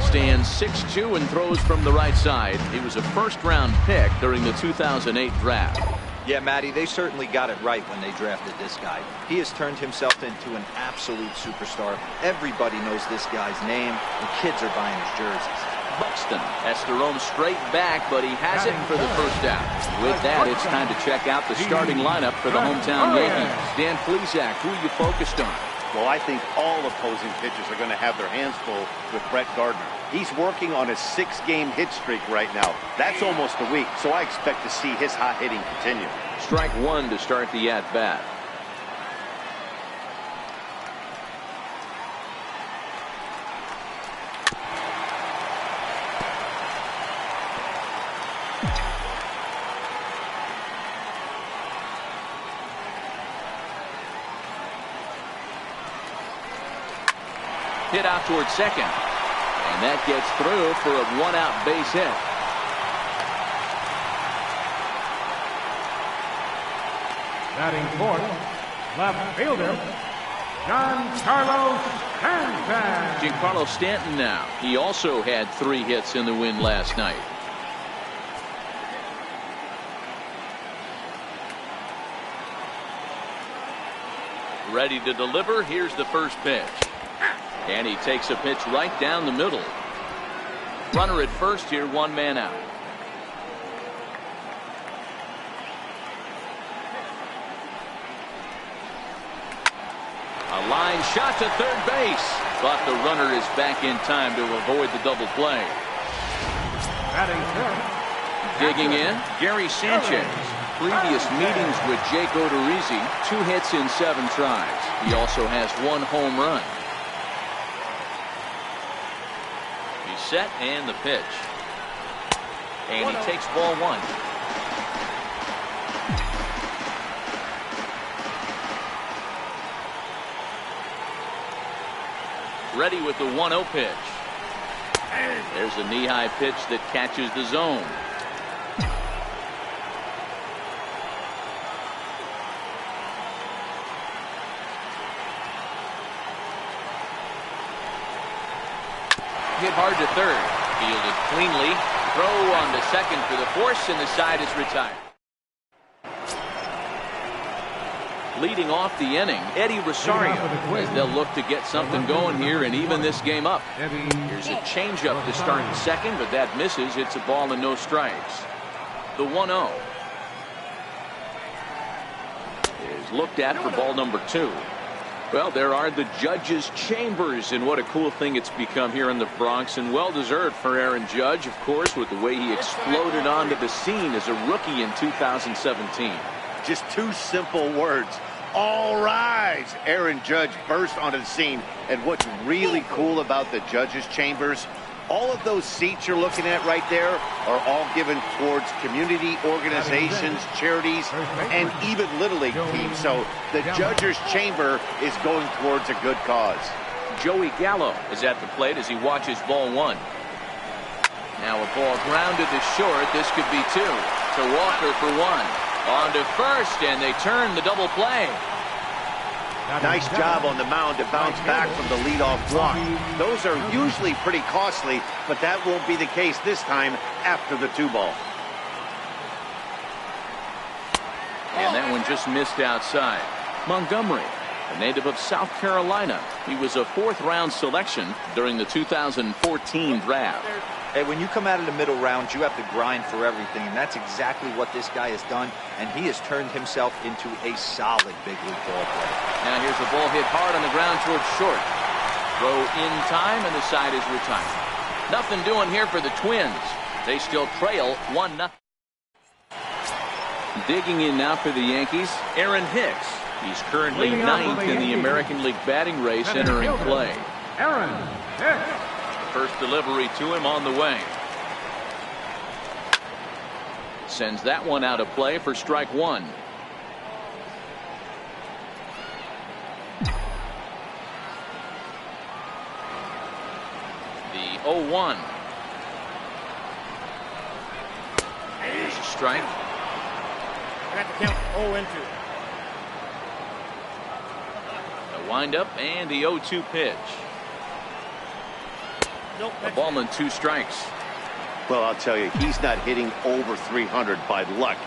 stands 6'2" and throws from the right side. He was a first-round pick during the 2008 draft. Yeah, Matty, they certainly got it right when they drafted this guy. He has turned himself into an absolute superstar. Everybody knows this guy's name, and kids are buying his jerseys. Buxton has to roam straight back, but he has it for the first out. With that, it's time to check out the starting lineup for the hometown Yankees. Dan Plesac, who are you focused on? Well, I think all opposing pitchers are going to have their hands full with Brett Gardner. He's working on a 6-game hit streak right now. That's almost a week, so I expect to see his hot hitting continue. Strike 1 to start the at-bat. Hit out towards second. And that gets through for a 1-out base hit. Batting fourth, left fielder, Giancarlo Stanton. Giancarlo Stanton now. He also had 3 hits in the win last night. Ready to deliver. Here's the first pitch. And he takes a pitch right down the middle. Runner at first here, 1 man out. A line shot to third base, but the runner is back in time to avoid the double play. Digging in, Gary Sanchez. Previous meetings with Jake Odorizzi, 2 hits in 7 tries. He also has 1 home run. He's set, and the pitch. And he takes ball 1. Ready with the 1-0 pitch. There's a knee-high pitch that catches the zone. Hit hard to third. Fielded cleanly. Throw on to second for the force, and the side is retired. Leading off the inning, Eddie Rosario, as they'll look to get something going here and even this game up. Here's a changeup to start the second, but that misses. It's a ball and no strikes. The 1-0 is looked at for ball number 2. Well, there are the judges' chambers, and what a cool thing it's become here in the Bronx, and well-deserved for Aaron Judge, of course, with the way he exploded onto the scene as a rookie in 2017. Just 2 simple words. All rise. Aaron Judge burst onto the scene. And what's really cool about the judges' chambers, All of those seats you're looking at right there are all given towards community organizations, charities, and even Little League teams. So the judge's chamber is going towards a good cause. Joey Gallo is at the plate as he watches ball one. Now a ball grounded to short. This could be two. To Walker for one. On to first, and they turn the double play. Nice job on the mound to bounce back from the leadoff walk. Those are usually pretty costly, but that won't be the case this time after the 2-ball. And that one just missed outside. Montgomery, a native of South Carolina. He was a 4th-round selection during the 2014 draft. Hey, when you come out of the middle rounds, you have to grind for everything, and that's exactly what this guy has done, and he has turned himself into a solid big league ball player. Now here's a ball hit hard on the ground towards short. Throw in time, and the side is retired. Nothing doing here for the Twins. They still trail 1-0. Digging in now for the Yankees, Aaron Hicks. He's currently 9th in the American League batting race entering play. Aaron Hicks. First delivery to him on the way. Sends that one out of play for strike one. The 0-1. Here's a strike. I got to count 0-2. A windup and the 0-2 pitch. A ball and 2 strikes. Well, I'll tell you, he's not hitting over 300 by luck.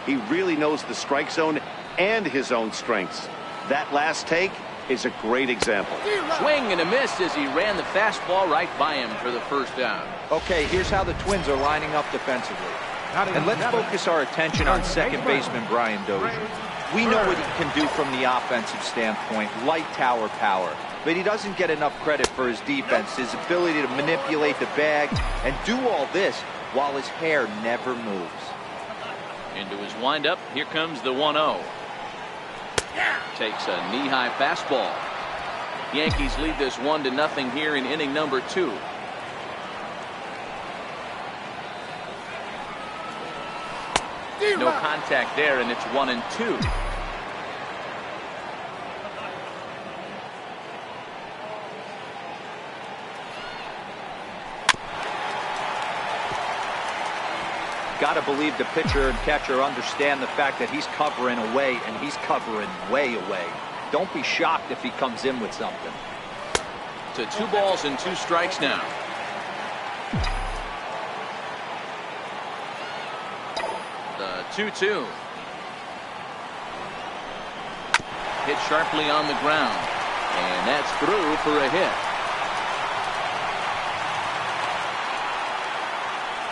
He really knows the strike zone and his own strengths. That last take is a great example. Swing and a miss as he ran the fastball right by him for the first down. Okay, here's how the Twins are lining up defensively. And let's focus our attention on second baseman Brian Dozier. We know what he can do from the offensive standpoint, light tower power. But he doesn't get enough credit for his defense, his ability to manipulate the bag and do all this while his hair never moves. Into his windup, here comes the 1-0. Takes a knee-high fastball. Yankees lead this 1-0 here in inning number 2. No contact there, and it's 1-2. Got to believe the pitcher and catcher understand the fact that he's covering away, and he's covering way away. Don't be shocked if he comes in with something. To 2 balls and 2 strikes now. The 2-2. Hit sharply on the ground. And that's through for a hit.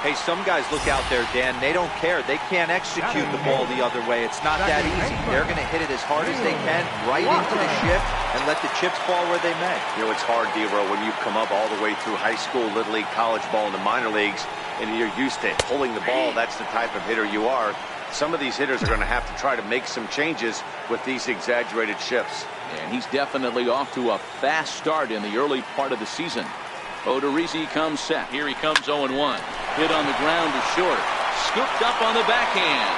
Hey, some guys look out there, Dan, they don't care. They can't execute the ball the other way. It's not that easy. They're going to hit it as hard as they can, right into the shift, and let the chips fall where they may. You know, it's hard, Dero, when you come up all the way through high school, Little League, college ball, and the minor leagues, and you're used to pulling the ball. That's the type of hitter you are. Some of these hitters are going to have to try to make some changes with these exaggerated shifts. And he's definitely off to a fast start in the early part of the season. Odorizzi comes set. Here he comes 0-1. Hit on the ground to short. Scooped up on the backhand.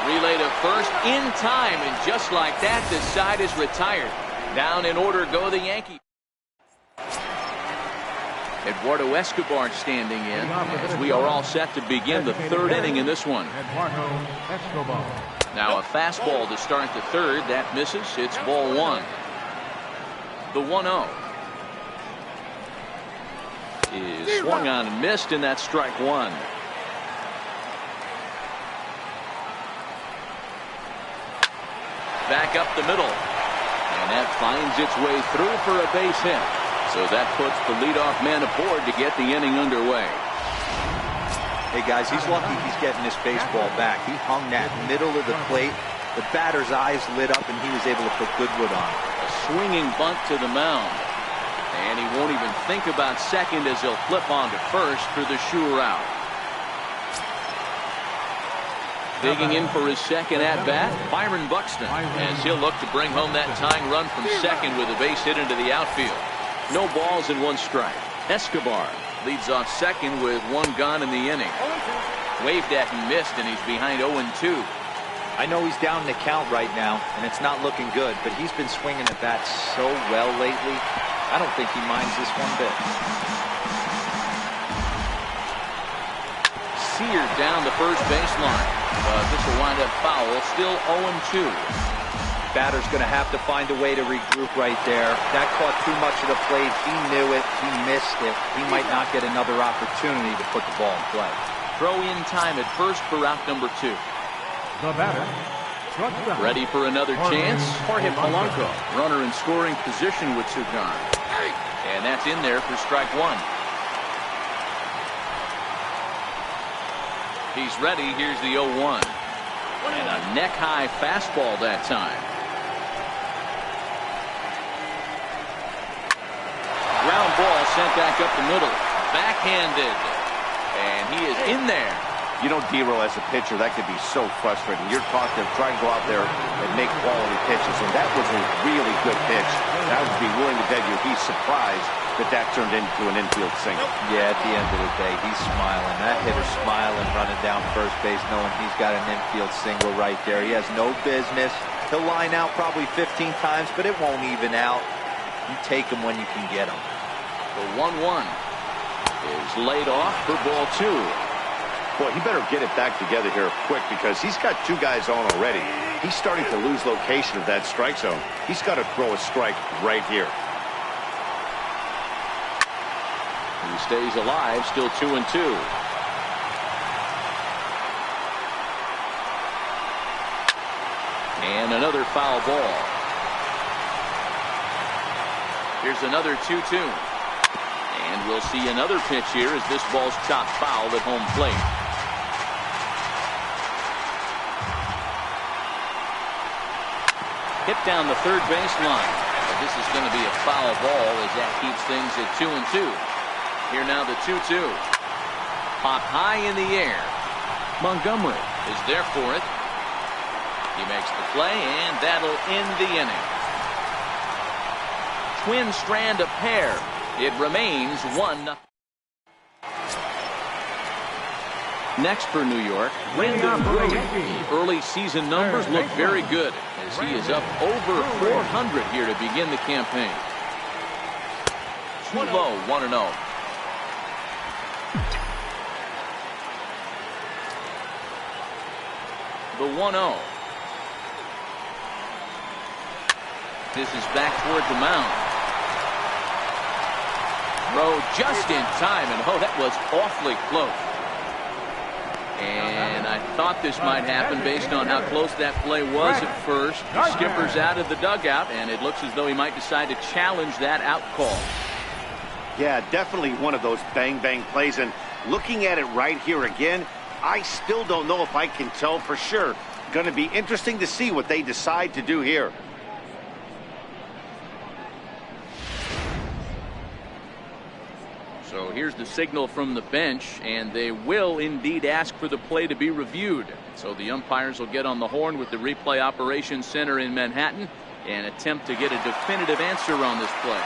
Relay to first in time, and just like that, the side is retired. Down in order go the Yankees. Eduardo Escobar standing in as we are all set to begin the 3rd inning in this one. Eduardo Escobar. Now a fastball to start the 3rd. That misses. It's ball 1. The 1-0. Is swung on and missed, and that's strike 1. Back up the middle, and that finds its way through for a base hit. So that puts the leadoff man aboard to get the inning underway. Hey guys, he's lucky he's getting this baseball back. He hung that middle of the plate. The batter's eyes lit up, and he was able to put Goodwood on. A swinging bunt to the mound. And he won't even think about second as he'll flip on to first for the sure out. Digging in for his second at-bat, Byron Buxton, as he'll look to bring home that tying run from second with a base hit into the outfield. No balls and 1 strike. Escobar Leads off second with one gone in the inning. Waved at and missed, and he's behind 0-2. I know he's down in the count right now, and it's not looking good, but he's been swinging at bats so well lately. I don't think he minds this one bit. Seared down the first baseline. This will wind up foul. Still 0-2. Batter's going to have to find a way to regroup right there. That caught too much of the plate. He knew it. He missed it. He might not get another opportunity to put the ball in play. Throw in time at first for out number 2. The batter, shortstop. Ready for another chance. Jorge Polanco. Runner in scoring position with 2 gone. And that's in there for strike 1. He's ready. Here's the 0-1. And a neck-high fastball that time. Ground ball sent back up the middle. Backhanded. And he is in there. You know, D-Roll, as a pitcher, that could be so frustrating. You're taught to try and go out there and make quality pitches, and that was a really good pitch. I would be willing to bet you he's surprised that turned into an infield single. Yeah, at the end of the day, he's smiling. That hitter's smiling, running down first base, knowing he's got an infield single right there. He has no business. He'll line out probably 15 times, but it won't even out. You take him when you can get him. The 1-1 is laid off for ball 2. Boy, he better get it back together here quick because he's got 2 guys on already. He's starting to lose location of that strike zone. He's got to throw a strike right here. He stays alive, still 2-2. And another foul ball. Here's another 2-2. And we'll see another pitch here as this ball's chopped foul at home plate. Hit down the third baseline. But this is going to be a foul ball as that keeps things at 2-2. Here now the 2-2. Pop high in the air. Montgomery is there for it. He makes the play, and that'll end the inning. Twin strand a pair. It remains 1-0. Next for New York, Brandon Brody. Early season numbers look very good as he is up over 400 here to begin the campaign. Too low, 1-0. The 1-0. This is back toward the mound. Throw just in time, and oh, that was awfully close. And I thought this might happen based on how close that play was at first. The skipper's out of the dugout, and it looks as though he might decide to challenge that out call. Yeah, definitely one of those bang-bang plays, and looking at it right here again, I still don't know if I can tell for sure. Going to be interesting to see what they decide to do here. So here's the signal from the bench, and they will indeed ask for the play to be reviewed. So the umpires will get on the horn with the replay operations center in Manhattan and attempt to get a definitive answer on this play.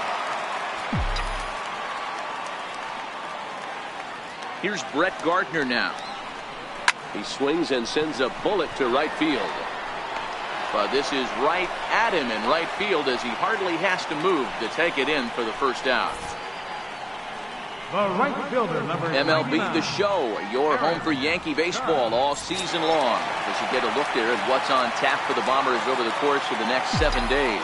Here's Brett Gardner now. He swings and sends a bullet to right field. But this is right at him in right field as he hardly has to move to take it in for the first out. The right fielder, number MLB 99. The Show, your home for Yankee baseball all season long. As you get a look there at what's on tap for the Bombers over the course of the next 7 days.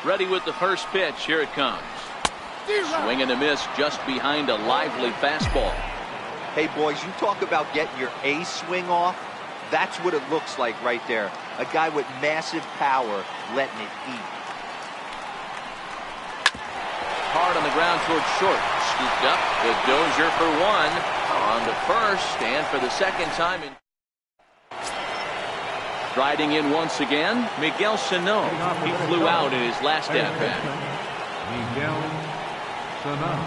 Ready with the first pitch. Here it comes. Swing and a miss just behind a lively fastball. Hey, boys, you talk about getting your A swing off. That's what it looks like right there. A guy with massive power letting it eat. Hard on the ground towards short. Scooped up with Dozier for 1. On to first and for the second time. Riding in once again, Miguel Sano. He flew out in his last at-bat. Miguel Sano.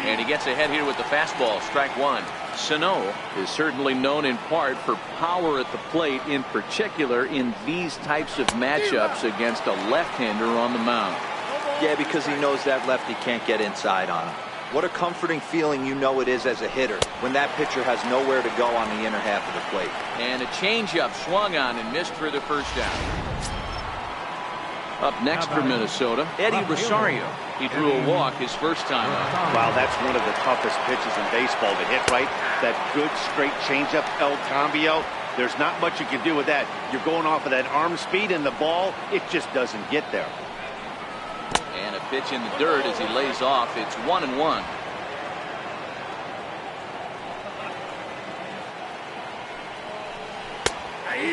And he gets ahead here with the fastball, strike one. Sano is certainly known in part for power at the plate, in particular in these types of matchups against a left-hander on the mound. Yeah, because he knows that lefty can't get inside on him. What a comforting feeling you know it is as a hitter when that pitcher has nowhere to go on the inner half of the plate. And a changeup swung on and missed for the first down. Up next for Minnesota, Eddie Rosario. He drew a walk his first time up. Wow, that's one of the toughest pitches in baseball to hit right. That good straight changeup, El Cambio. There's not much you can do with that. You're going off of that arm speed, and the ball, it just doesn't get there. And a pitch in the dirt as he lays off. It's 1-1.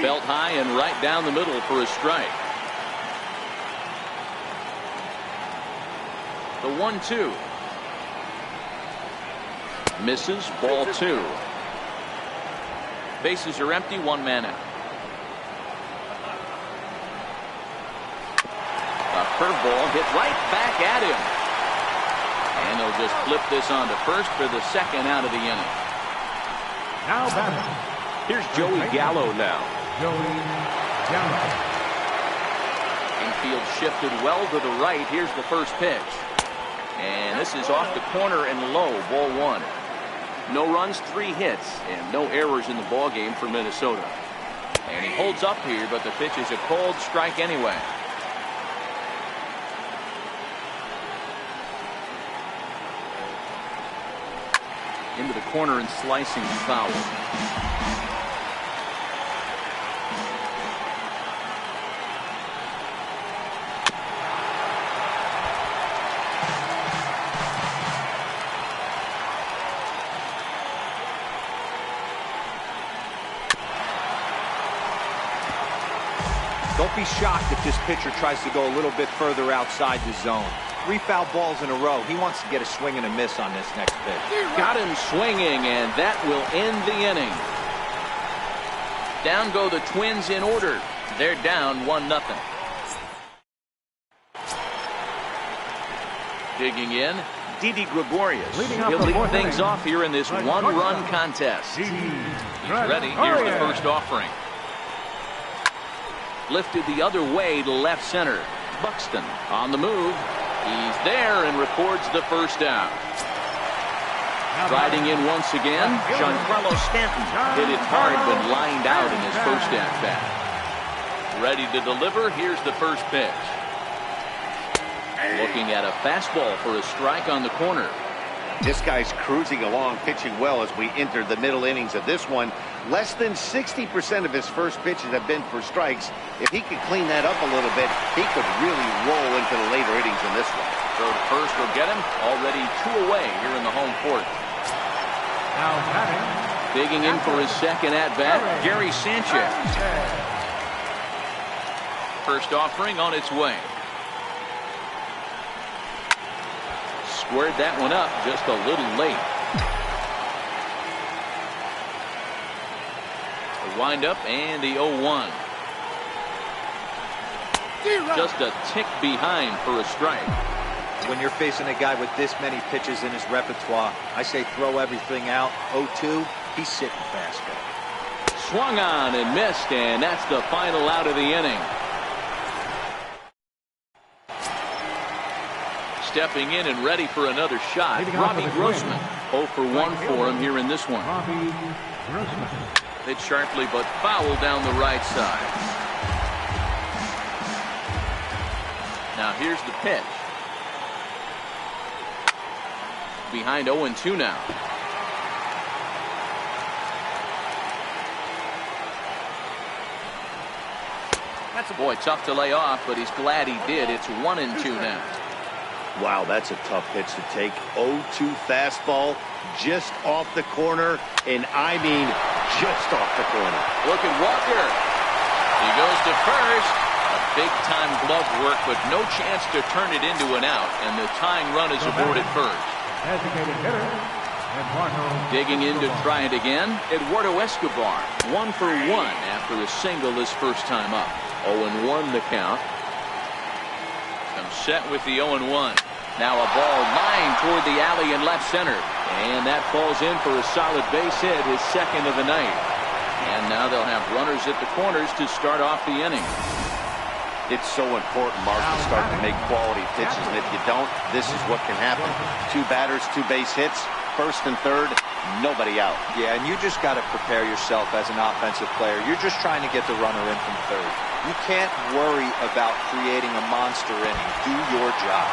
Belt high and right down the middle for a strike. The 1-2. Misses, ball two. Bases are empty, one man out. A curveball hit right back at him. And they'll just flip this on to first for the second out of the inning. Now batting. Here's Joey Gallo now. Joey Gallo. Infield shifted well to the right. Here's the first pitch. And this is off the corner and low, ball one. No runs, 3 hits, and no errors in the ball game for Minnesota. And he holds up here, but the pitch is a cold strike anyway. Into the corner and slicing foul. Don't be shocked if this pitcher tries to go a little bit further outside the zone. 3 foul balls in a row. He wants to get a swing and a miss on this next pitch. Got him swinging, and that will end the inning. Down go the Twins in order. They're down 1-0. Digging in, Didi Gregorius. He'll lead things off here in this one-run contest. He's ready. Here's the first offering. Lifted the other way to left center. Buxton on the move. He's there and records the first down. Striding in once again, Giancarlo Stanton hit it hard but lined out in his first at-bat. Ready to deliver. Here's the first pitch. Looking at a fastball for a strike on the corner. This guy's cruising along, pitching well as we enter the middle innings of this one. Less than 60% of his first pitches have been for strikes. If he could clean that up a little bit, he could really roll into the later innings in this one. Throw to first will get him. Already 2 away here in the home court. Now batting. Digging in for his second at-bat, Gary Sanchez. First offering on its way. Squared that one up just a little late. The windup and the 0-1. Just a tick behind for a strike. When you're facing a guy with this many pitches in his repertoire, I say throw everything out. 0-2, he's sitting fastball. Swung on and missed, and that's the final out of the inning. Stepping in and ready for another shot, Robbie Grossman. 0 for 1 for him here in this one. Robbie Grossman. Hit sharply but foul down the right side. Now here's the pitch. Behind 0-2 now. Boy, tough to lay off, but he's glad he did. It's 1-2 now. Wow, that's a tough pitch to take. 0-2 fastball just off the corner, and I mean just off the corner. Look at Walker. He goes to first. A big-time glove work, but no chance to turn it into an out, and the tying run is aboard at first. Designated hitter, Eduardo. Digging in to try it again, Eduardo Escobar. 1 for 1 after a single his first time up. 0-1 the count. Comes set with the 0-1. Now a ball lined toward the alley in left center. And that falls in for a solid base hit, his second of the night. And now they'll have runners at the corners to start off the inning. It's so important, Mark, to start to make quality pitches, and if you don't, this is what can happen. 2 batters, 2 base hits, first and third, nobody out. Yeah, and you just got to prepare yourself as an offensive player. You're just trying to get the runner in from third. You can't worry about creating a monster inning. Do your job.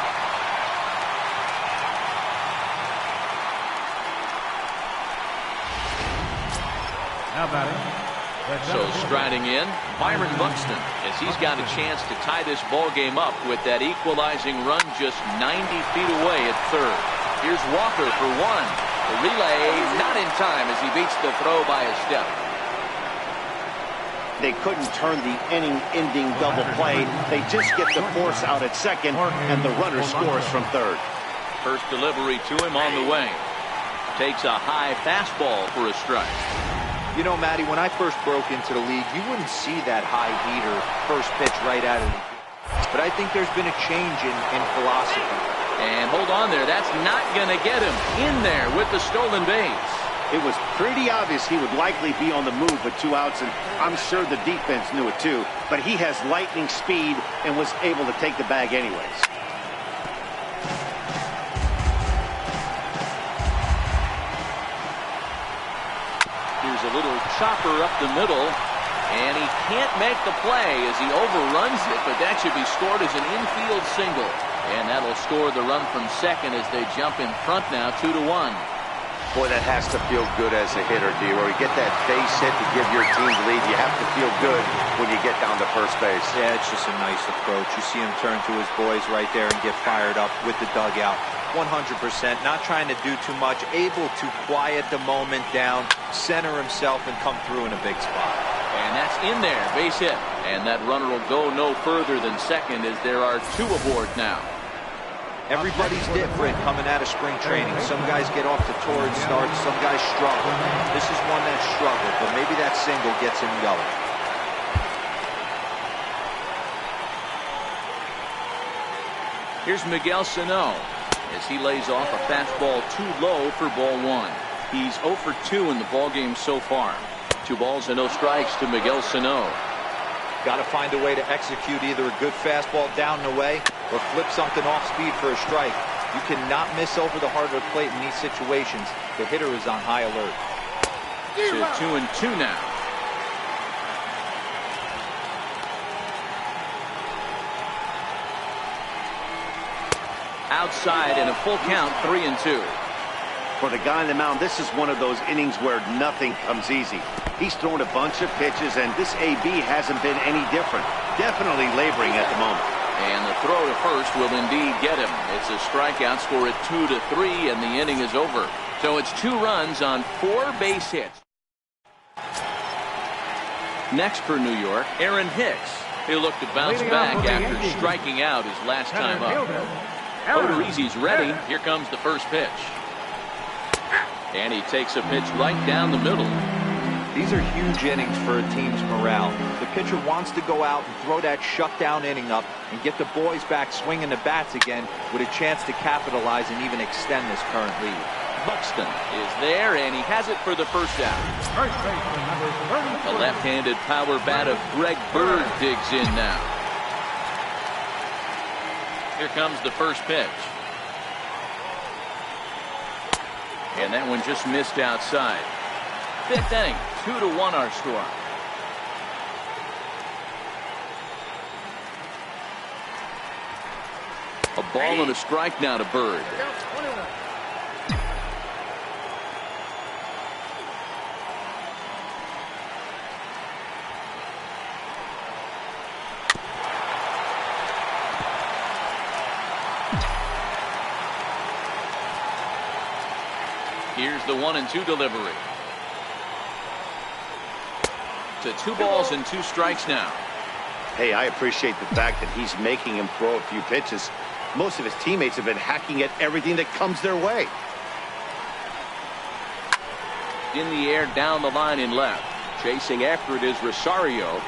Now batting. So striding in, Byron Buxton, as he's got a chance to tie this ball game up with that equalizing run just 90 feet away at third. Here's Walker for one. The relay not in time as he beats the throw by a step. They couldn't turn the inning-ending double play. They just get the force out at second, and the runner scores from third. First delivery to him on the way. Takes a high fastball for a strike. You know, Matty, when I first broke into the league, you wouldn't see that high heater first pitch right out of the gate. But I think there's been a change in philosophy. And hold on there. That's not going to get him in there with the stolen base. It was pretty obvious he would likely be on the move with 2 outs, and I'm sure the defense knew it too. But he has lightning speed and was able to take the bag anyways. Here's a little chopper up the middle, and he can't make the play as he overruns it, but that should be scored as an infield single. And that'll score the run from second as they jump in front now 2-1. Boy, that has to feel good as a hitter, D-Roy. You get that base hit to give your team the lead. You have to feel good when you get down to first base. Yeah, it's just a nice approach. You see him turn to his boys right there and get fired up with the dugout. 100%, not trying to do too much, able to quiet the moment down, center himself, and come through in a big spot. And that's in there, base hit. And that runner will go no further than second as there are 2 aboard now. Everybody's different coming out of spring training. Some guys get off to torrid starts, some guys struggle. This is one that struggled, but maybe that single gets him going. Here's Miguel Sano as he lays off a fastball too low for ball 1. He's 0 for 2 in the ballgame so far. 2 balls and no strikes to Miguel Sano. Got to find a way to execute either a good fastball down and away or flip something off speed for a strike. You cannot miss over the heart of the plate in these situations. The hitter is on high alert. To 2-2 now. Outside and a full count, 3-2. For the guy on the mound, this is one of those innings where nothing comes easy. He's thrown a bunch of pitches, and this AB hasn't been any different. Definitely laboring at the moment. And the throw to first will indeed get him. It's a strikeout score at 2-3, and the inning is over. So it's 2 runs on 4 base hits. Next for New York, Aaron Hicks. He'll look to bounce back after striking out his last time up. Odorizzi's ready. Here comes the first pitch. And he takes a pitch right down the middle. These are huge innings for a team's morale. The pitcher wants to go out and throw that shutdown inning up and get the boys back swinging the bats again with a chance to capitalize and even extend this current lead. Buxton is there, and he has it for the first out. First baseman number 34. The left-handed power bat of Greg Bird digs in now. Here comes the first pitch. And that one just missed outside. 5th inning, 2-1 our score. A ball and a strike now to Bird. Here's the 1-2 delivery. To 2 balls and 2 strikes now. Hey, I appreciate the fact that he's making him throw a few pitches. Most of his teammates have been hacking at everything that comes their way. In the air, down the line in left. Chasing after it is Rosario.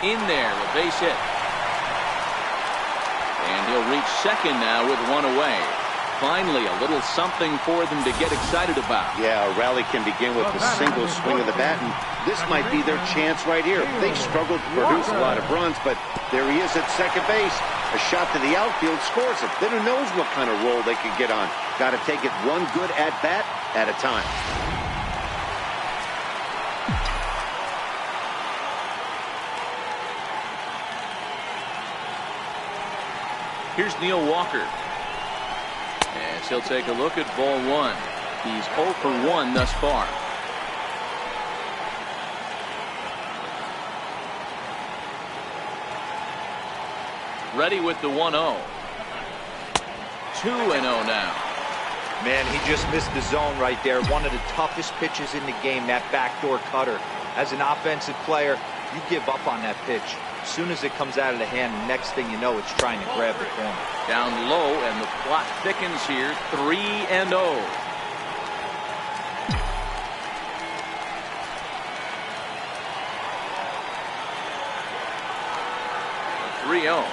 In there, a base hit. And He'll reach second now with one away. Finally, a little something for them to get excited about. Yeah, a rally can begin with a single swing of the bat, and this might be their chance right here. They struggled to produce a lot of runs, but there he is at second base. A shot to the outfield scores it. Then who knows what kind of roll they could get on. Got to take it one good at-bat at a time. Here's Neil Walker. As he'll take a look at ball one. He's 0 for 1 thus far. Ready with the 1-0. 2-0 now. Man, he just missed the zone right there. One of the toughest pitches in the game, that backdoor cutter. As an offensive player, you give up on that pitch. As soon as it comes out of the hand, next thing you know, it's trying to grab the corner. Down low, and the plot thickens here. 3-0. 3-0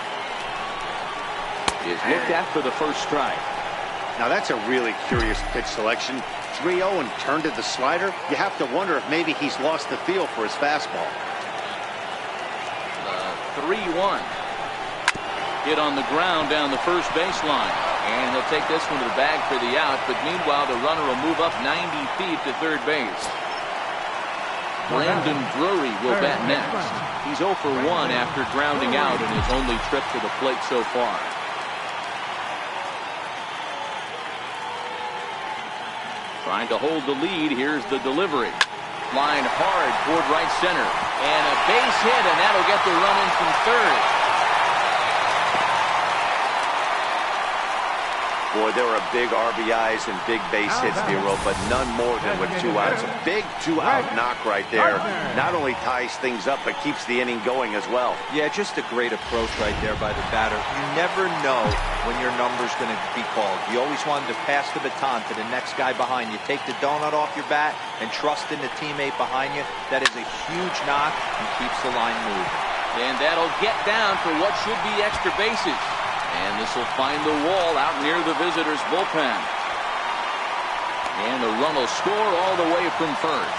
is looked at for the first strike. Now that's a really curious pitch selection. 3-0 and turned to the slider. You have to wonder if maybe he's lost the feel for his fastball. 3-1. Hit on the ground down the first baseline. And he'll take this one to the bag for the out. But meanwhile, the runner will move up 90 feet to third base. Brandon Drury will bat next. He's 0 for 1 after grounding out in his only trip to the plate so far. Trying to hold the lead. Here's the delivery. Line hard toward right center. And a base hit, and that'll get the run in from third. Boy, there are big RBIs and big base hits, Nero, but none more than with 2 outs. A big 2-out knock right there. Not only ties things up, but keeps the inning going as well. Yeah, just a great approach right there by the batter. You never know when your number's going to be called. You always wanted to pass the baton to the next guy behind you. Take the donut off your bat and trust in the teammate behind you. That is a huge knock and keeps the line moving. And that'll get down for what should be extra bases. And this will find the wall out near the visitors' bullpen. And the run will score all the way from first.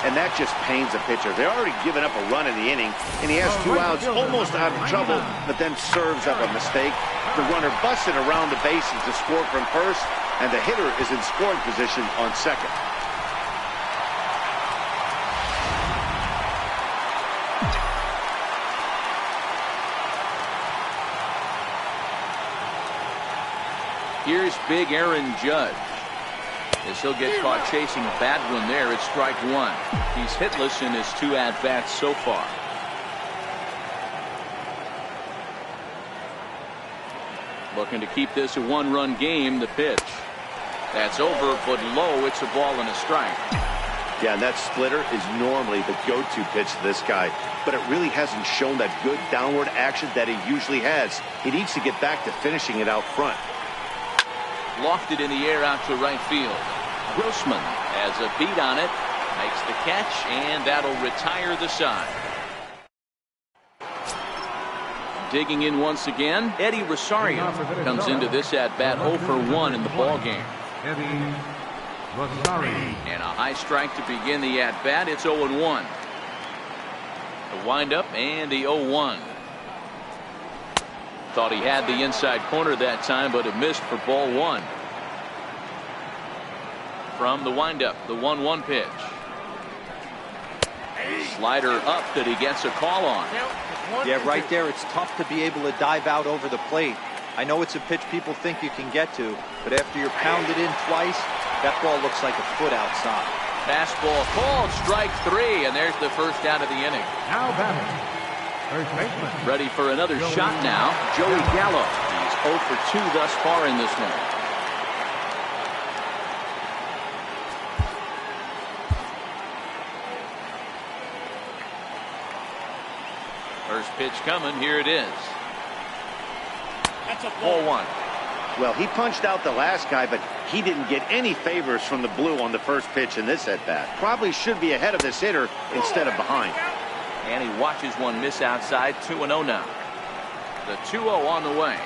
And that just pains the pitcher. They're already given up a run in the inning, and he has 2 outs, almost out of trouble, but then serves up a mistake. The runner busted around the bases to score from first, and the hitter is in scoring position on second. Here's big Aaron Judge. As he'll get caught chasing a bad one there, it's strike 1. He's hitless in his 2 at-bats so far. Looking to keep this a 1-run game. The pitch. That's over, but low. It's a ball and a strike. Yeah, and that splitter is normally the go-to pitch to this guy, but it really hasn't shown that good downward action that he usually has. He needs to get back to finishing it out front. Lofted in the air out to right field. Grossman has a beat on it, makes the catch, and that'll retire the side. Digging in once again, Eddie Rosario comes into this at-bat 0 for 1 in the ballgame. Eddie Rosario. And a high strike to begin the at-bat. It's 0-1. The windup and the 0-1. Thought he had the inside corner that time, but it missed for ball 1. From the windup, the 1-1 pitch. Slider up that he gets a call on. Yeah, right there, it's tough to be able to dive out over the plate. I know it's a pitch people think you can get to, but after you're pounded in twice, that ball looks like a foot outside. Fastball called, strike 3, and there's the first out of the inning. Now batting, first baseman. Ready for another shot now, Joey Gallo. He's 0 for 2 thus far in this one. First pitch coming, here it is. That's a Ball 1. Well, he punched out the last guy, but he didn't get any favors from the blue on the first pitch in this at-bat. Probably should be ahead of this hitter instead of behind. And he watches one miss outside. 2-0 now. The 2-0 on the way.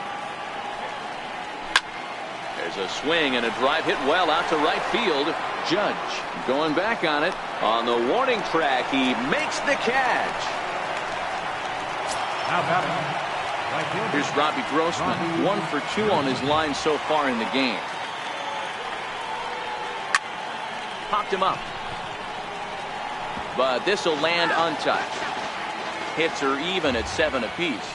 There's a swing and a drive hit well out to right field. Judge going back on it. On the warning track, he makes the catch. Now batting. Right field. Here's Robbie Grossman, 1 for 2 on his line so far in the game. Popped him up. But this will land untouched. Hits are even at 7 apiece.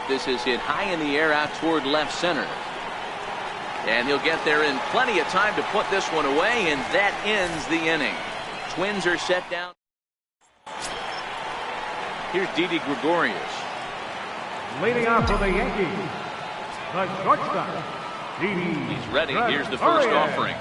This is hit high in the air out toward left center. And he'll get there in plenty of time to put this one away, and that ends the inning. Twins are set down. Here's Didi Gregorius. Leading off for the Yankees, the shortstop, Didi. He's ready. Here's the first offering.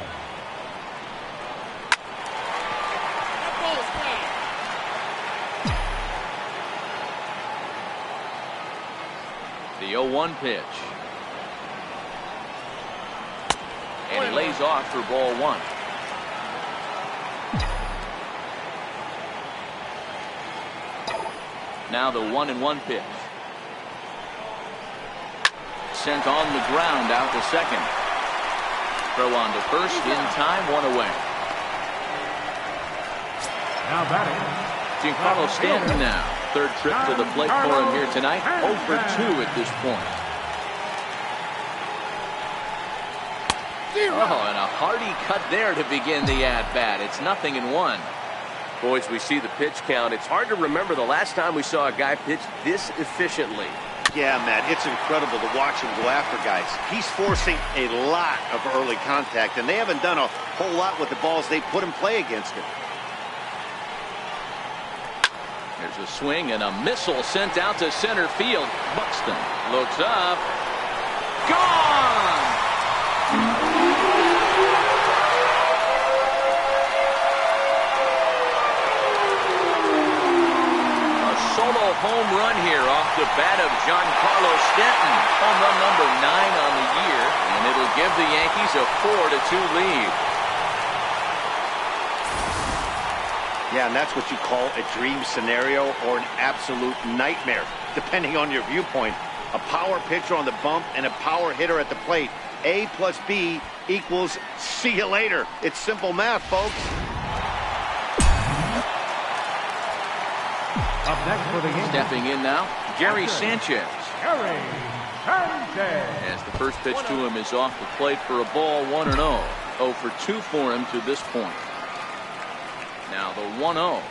The 0-1 pitch. And he lays off for ball 1. Now the 1-1 pitch. Sent on the ground out to second. Throw on to first in time, 1 away. Now batting. Giancarlo Stanton now. Third trip to the plate for him here tonight. 0 for 2 at this point. Oh, and a hearty cut there to begin the at-bat. It's 0-1. Boys, we see the pitch count. It's hard to remember the last time we saw a guy pitch this efficiently. Yeah, Matt, it's incredible to watch him go after guys. He's forcing a lot of early contact, and they haven't done a whole lot with the balls they put in play against him. There's a swing and a missile sent out to center field. Buxton looks up. Gone! A solo home run here off the bat of Giancarlo Stanton. Home run number 9 on the year, and it'll give the Yankees a 4-2 lead. Yeah, and that's what you call a dream scenario or an absolute nightmare, depending on your viewpoint. A power pitcher on the bump and a power hitter at the plate. A plus B equals see you later. It's simple math, folks. Up next for the Yankees. Stepping in now, Gary Sanchez. Gary Sanchez. As the first pitch to him is off the plate for a ball, 1-0. 0 for 2 for him to this point. Now the 1-0.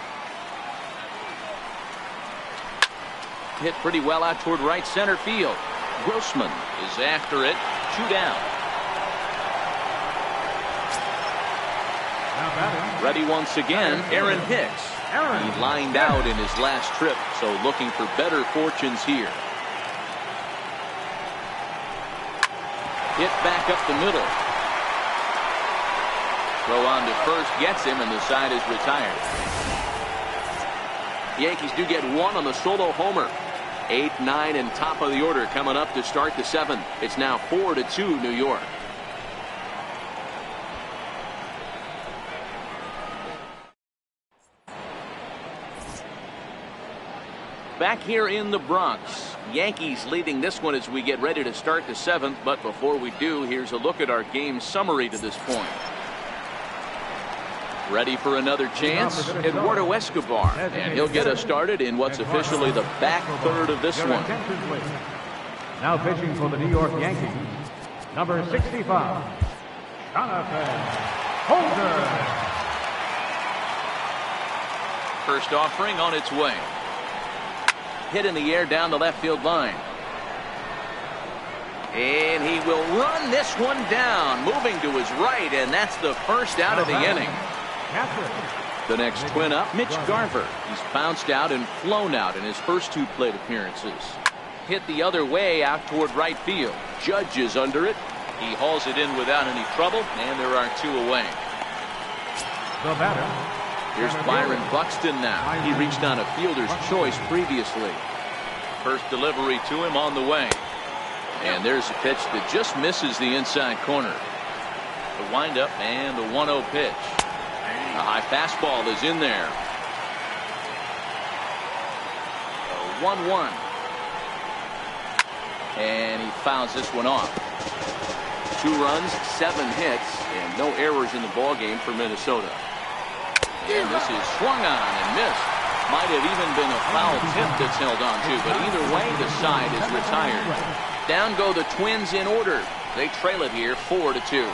Hit pretty well out toward right center field. Grossman is after it. 2 down. Now batting. Ready once again, Aaron Hicks. He lined out in his last trip, so looking for better fortunes here. Hit back up the middle. Throw on to first gets him, and the side is retired. The Yankees do get 1 on the solo homer. 8, 9, and top of the order coming up to start the 7th. It's now 4-2 New York. Back here in the Bronx, Yankees leading this one as we get ready to start the 7th. But before we do, here's a look at our game summary to this point. Ready for another chance, Eduardo Escobar, and he'll get us started in what's officially the back third of this one. Now pitching for the New York Yankees, number 65, Jonathan Holder. First offering on its way. Hit in the air down the left field line. And he will run this one down, moving to his right, and that's the first out of the inning. The next twin up, Mitch Garver. He's bounced out and flown out in his first 2 plate appearances. Hit the other way out toward right field. Judge is under it. He hauls it in without any trouble, and there are 2 away. The batter. Here's Byron Buxton now. He reached on a fielder's choice previously. First delivery to him on the way. And there's a pitch that just misses the inside corner. The windup and the 1-0 pitch. A high fastball is in there. 1-1. And he fouls this one off. 2 runs, 7 hits, and no errors in the ballgame for Minnesota. And this is swung on and missed. Might have even been a foul tip that's held on to, but either way, the side is retired. Down go the Twins in order. They trail it here 4-2.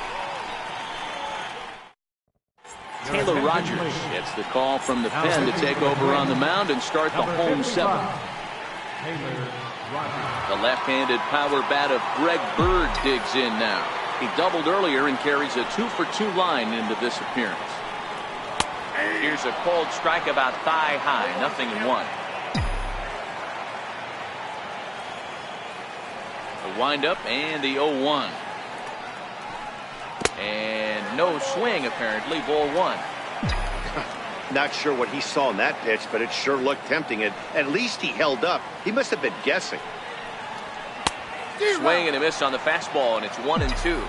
Taylor Rogers gets the call from the pen to take over on the mound and start the home 7th. The left-handed power bat of Greg Bird digs in now. He doubled earlier and carries a 2-for-2 line into this appearance. Here's a cold strike about thigh high, 0-1. The windup and the 0-1. And no swing apparently, ball 1. Not sure what he saw in that pitch, but it sure looked tempting. At least he held up. He must have been guessing. Swing and a miss on the fastball, and it's 1-2.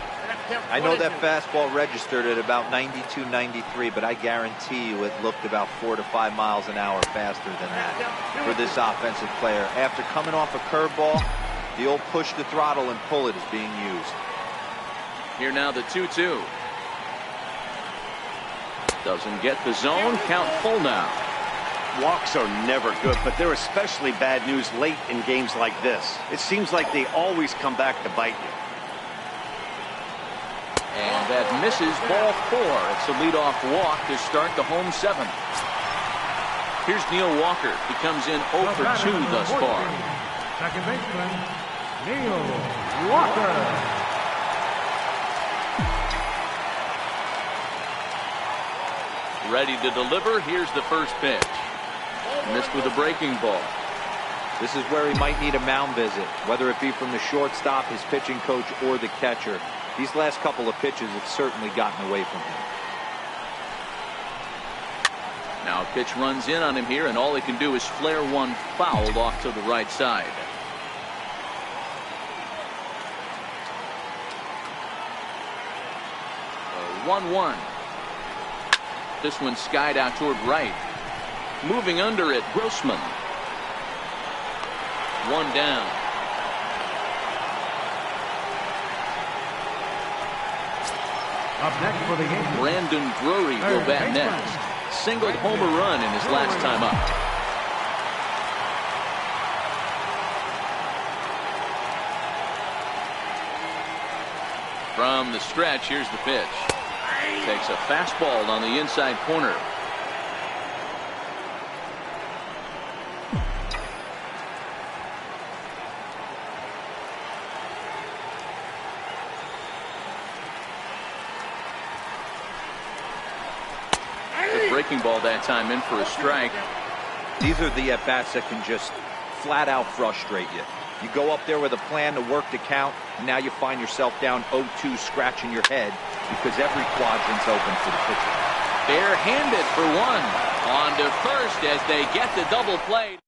I know that fastball registered at about 92, 93, but I guarantee you it looked about 4 to 5 miles an hour faster than that for this offensive player. After coming off a curveball, the old push the throttle and pull it is being used. Here now the 2-2. Doesn't get the zone. Count full now. Walks are never good, but they're especially bad news late in games like this. It seems like they always come back to bite you. And that misses, ball 4. It's a leadoff walk to start the home 7th. Here's Neil Walker. He comes in 0 for 2 thus far. Second baseman, Neil Walker. Ready to deliver. Here's the first pitch. Missed with a breaking ball. This is where he might need a mound visit, whether it be from the shortstop, his pitching coach, or the catcher. These last couple of pitches have certainly gotten away from him. Now a pitch runs in on him here, and all he can do is flare one foul off to the right side. A 1-1. This one skied out toward right. Moving under it, Grossman. 1 down. Up next for the Yankees, Brandon Drury will bat next. Singled homer run in his last time up. From the stretch, here's the pitch. Takes a fastball on the inside corner. Breaking ball that time, in for a strike. These are the at-bats that can just flat out frustrate you. You go up there with a plan to work the count, and now you find yourself down 0-2 scratching your head because every quadrant's open for the pitcher. Bare-handed for 1. On to first as they get the double play.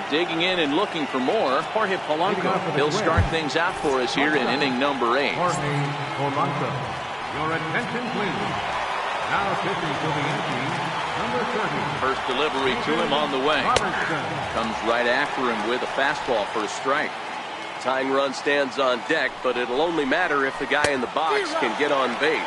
Digging in and looking for more, Jorge Polanco. He'll start things out for us here in inning number 8. Jorge Polanco. Your attention, please. Now pitching to the Yankees, number 30. First delivery to him on the way. Comes right after him with a fastball for a strike. Tying run stands on deck, but it'll only matter if the guy in the box can get on base.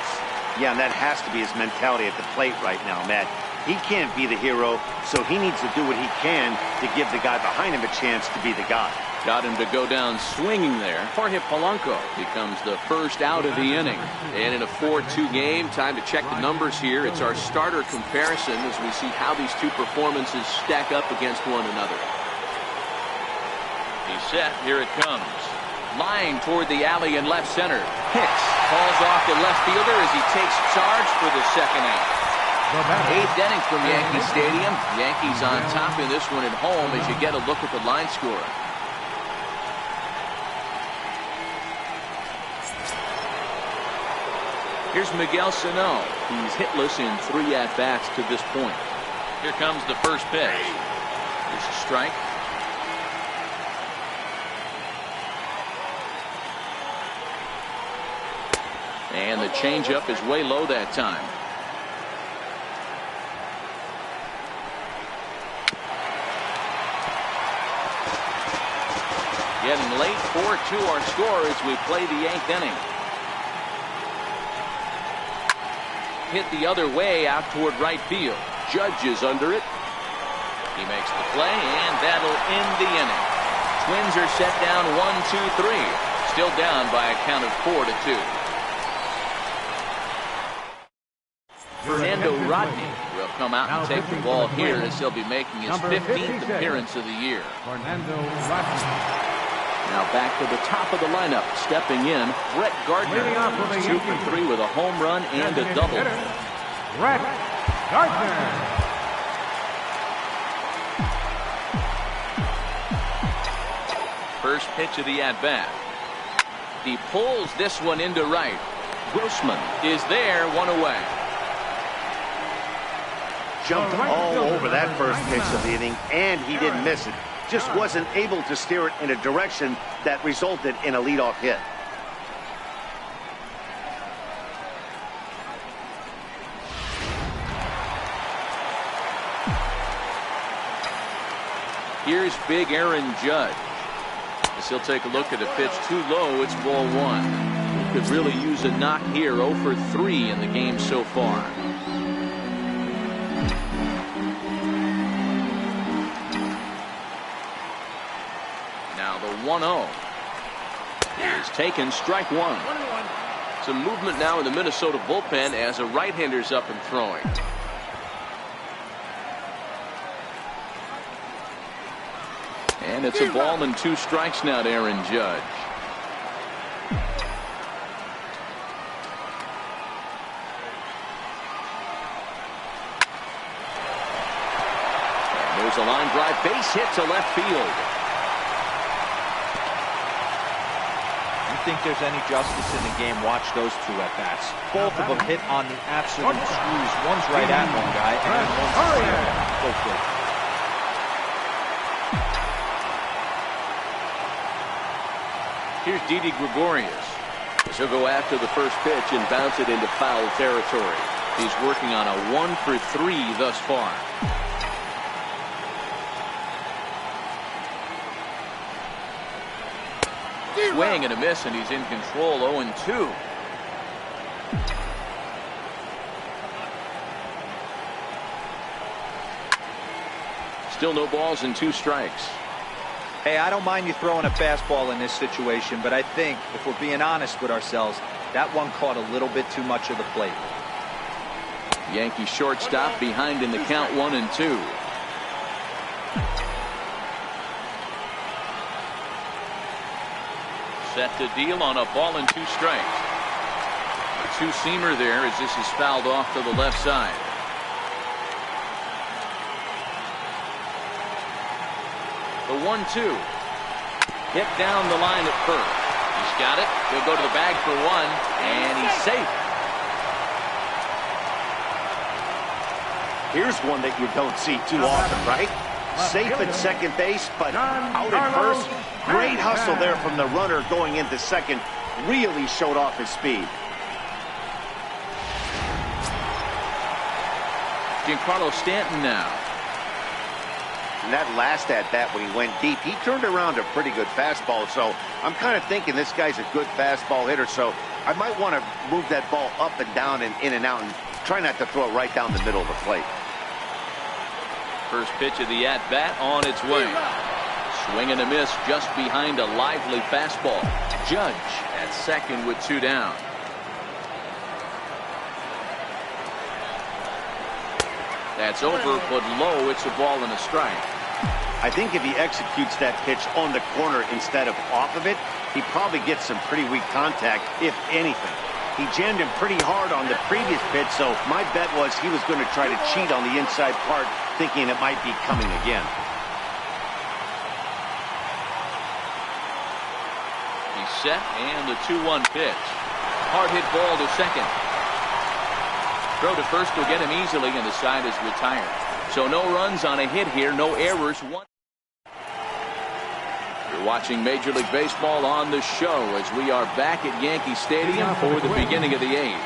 Yeah, and that has to be his mentality at the plate right now, Matt. He can't be the hero, so he needs to do what he can to give the guy behind him a chance to be the guy. Got him to go down swinging there. Jorge Polanco becomes the first out of the inning. And in a 4-2 game, time to check the numbers here. It's our starter comparison as we see how these two performances stack up against one another. He's set. Here it comes. Line toward the alley in left center. Hicks falls off the left fielder as he takes charge for the second out. 8th inning from Yankee Stadium. Yankees on top in this one at home as you get a look at the line score. Here's Miguel Sano. He's hitless in 3 at-bats to this point. Here comes the first pitch. Here's a strike. And the changeup is way low that time. Getting late, 4-2 our score as we play the 8th inning. Hit the other way out toward right field. Judge is under it. He makes the play, and that'll end the inning. Twins are set down 1-2-3. Still down by a count of 4-2. Fernando Rodney will come out and take the ball here as he'll be making his 15th appearance of the year. Fernando Rodney. Now back to the top of the lineup. Stepping in, Brett Gardner. 2 for 3 with a home run and a double. Brett Gardner. First pitch of the at-bat. He pulls this one into right. Grossman is there, one away. Jumped all over that first pitch of the inning, and he didn't miss it. Just wasn't able to steer it in a direction that resulted in a leadoff hit. Here's big Aaron Judge. As he'll take a look at a pitch too low, it's ball 1. Could really use a knock here. 0 for 3 in the game so far. Now the 1-0 is taken, strike 1. Some movement now in the Minnesota bullpen as a right-hander's up and throwing. And it's a ball and 2 strikes now to Aaron Judge. And there's a line drive, base hit to left field. You think there's any justice in the game? Watch those 2 at-bats. Both of them hit on the absolute screws. One's right at one guy, and then one's both good. Here's Didi Gregorius. He'll go after the first pitch and bounce it into foul territory. He's working on a 1 for 3 thus far. Swing and a miss, and he's in control. 0-2. Still no balls and 2 strikes. Hey, I don't mind you throwing a fastball in this situation, but I think, if we're being honest with ourselves, that one caught a little bit too much of the plate. Yankee shortstop behind in the count, 1-2. Set to deal on a ball and 2 strikes. A 2-seamer there as this is fouled off to the left side. The 1-2. Hit down the line at first. He's got it. He'll go to the bag for 1, and he's safe. Here's one that you don't see too often, right? Safe at second base, but out at first. Great hustle there from the runner going into second. Really showed off his speed. Giancarlo Stanton now. And that last at-bat when he went deep, he turned around a pretty good fastball. So I'm kind of thinking this guy's a good fastball hitter. So I might want to move that ball up and down and in and out and try not to throw it right down the middle of the plate. First pitch of the at-bat on its way. Swing and a miss just behind a lively fastball. Judge at second with 2 down. That's over, but low. It's a ball and a strike. I think if he executes that pitch on the corner instead of off of it, he probably gets some pretty weak contact, if anything. He jammed him pretty hard on the previous pitch, so my bet was he was going to try to cheat on the inside part, thinking it might be coming again. He's set, and the 2-1 pitch. Hard hit ball to second. Throw to first will get him easily, and the side is retired. So no runs on a hit here, no errors. You're watching Major League Baseball on the show as we are back at Yankee Stadium for the beginning of the 8th.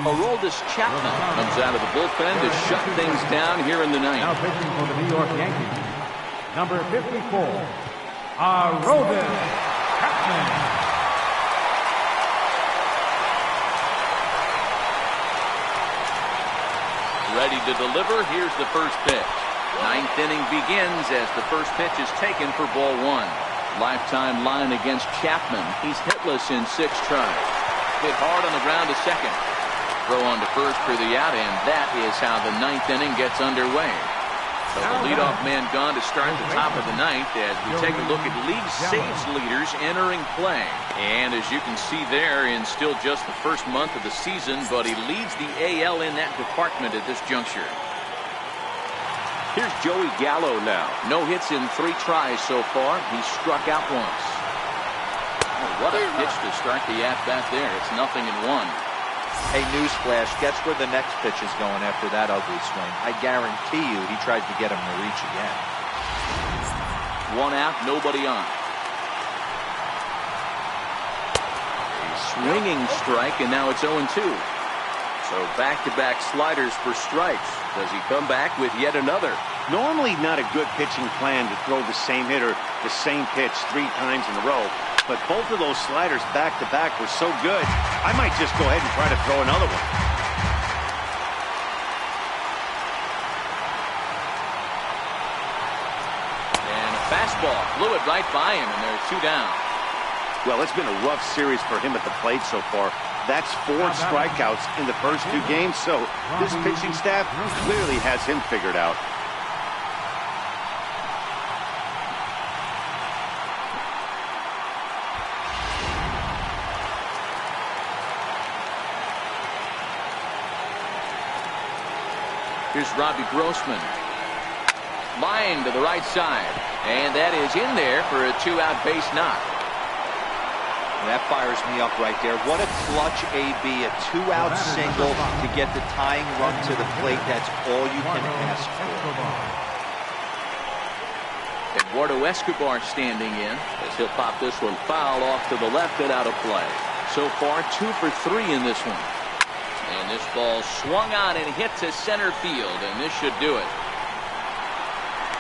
Aroldis Chapman comes out of the bullpen to shut things down here in the 9th. Now pitching for the New York Yankees, number 54, Aroldis Chapman. Ready to deliver. Here's the first pitch. Ninth inning begins as the first pitch is taken for ball one. Lifetime line against Chapman. He's hitless in 6 tries. Hit hard on the ground to second. Throw on to first for the out, and that is how the ninth inning gets underway. So the leadoff man gone to start the top of the ninth as we take a look at league saves leaders entering play. And as you can see there, in still just the first month of the season, but he leads the AL in that department at this juncture. Here's Joey Gallo now. No hits in 3 tries so far. He struck out once. Oh, what a pitch to start the at-bat there. It's 0-1. Hey, newsflash, guess where the next pitch is going after that ugly swing. I guarantee you he tries to get him to reach again. 1 out, nobody on. A swinging strike, and now it's 0-2. So back-to-back sliders for strikes. Does he come back with yet another? Normally not a good pitching plan to throw the same hitter, the same pitch 3 times in a row. But both of those sliders back-to-back were so good, I might just go ahead and try to throw another one. And a fastball blew it right by him, and there's 2 down. Well, it's been a rough series for him at the plate so far. That's 4 strikeouts in the first 2 games, so this pitching staff clearly has him figured out. Here's Robbie Grossman. Line to the right side. And that is in there for a 2-out base knock. That fires me up right there. What a clutch AB, a 2-out single to get the tying run to the plate. That's all you can ask for. Eduardo Escobar standing in as he'll pop this one foul off to the left and out of play. So far 2 for 3 in this one. And this ball swung on and hit to center field, and this should do it.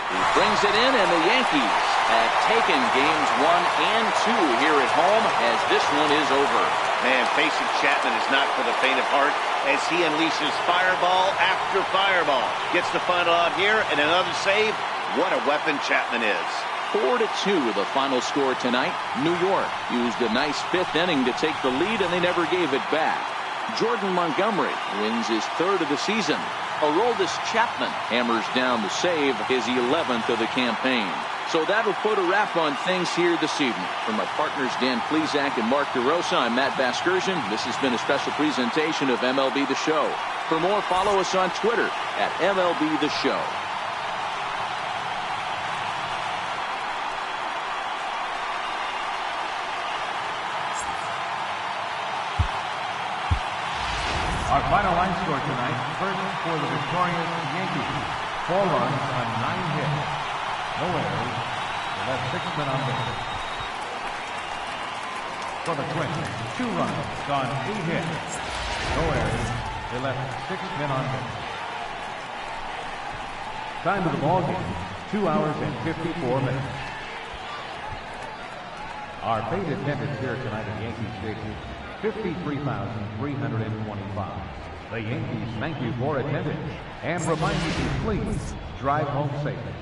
He brings it in, and the Yankees have taken games 1 and 2 here at home as this one is over. Man, facing Chapman is not for the faint of heart as he unleashes fireball after fireball. Gets the final out here and another save. What a weapon Chapman is. 4-2 the final score tonight. New York used a nice 5th inning to take the lead, and they never gave it back. Jordan Montgomery wins his 3rd of the season. Aroldis Chapman hammers down the save, his 11th of the campaign. So that'll put a wrap on things here this evening. For my partners Dan Plesac and Mark DeRosa, I'm Matt Vasgersian. This has been a special presentation of MLB The Show. For more, follow us on Twitter at MLB The Show. Our final line score tonight, first for the victorious Yankees, 4 runs on 9 hits. No errors. They left 6 men on base. For the Twins, 2 runs on 8 hits. No errors. They left 6 men on base. Time of the ball game, 2 hours and 54 minutes. Our base attendance here tonight at Yankee Stadium, 53,325. The Yankees thank you for attendance and remind you to please drive home safely.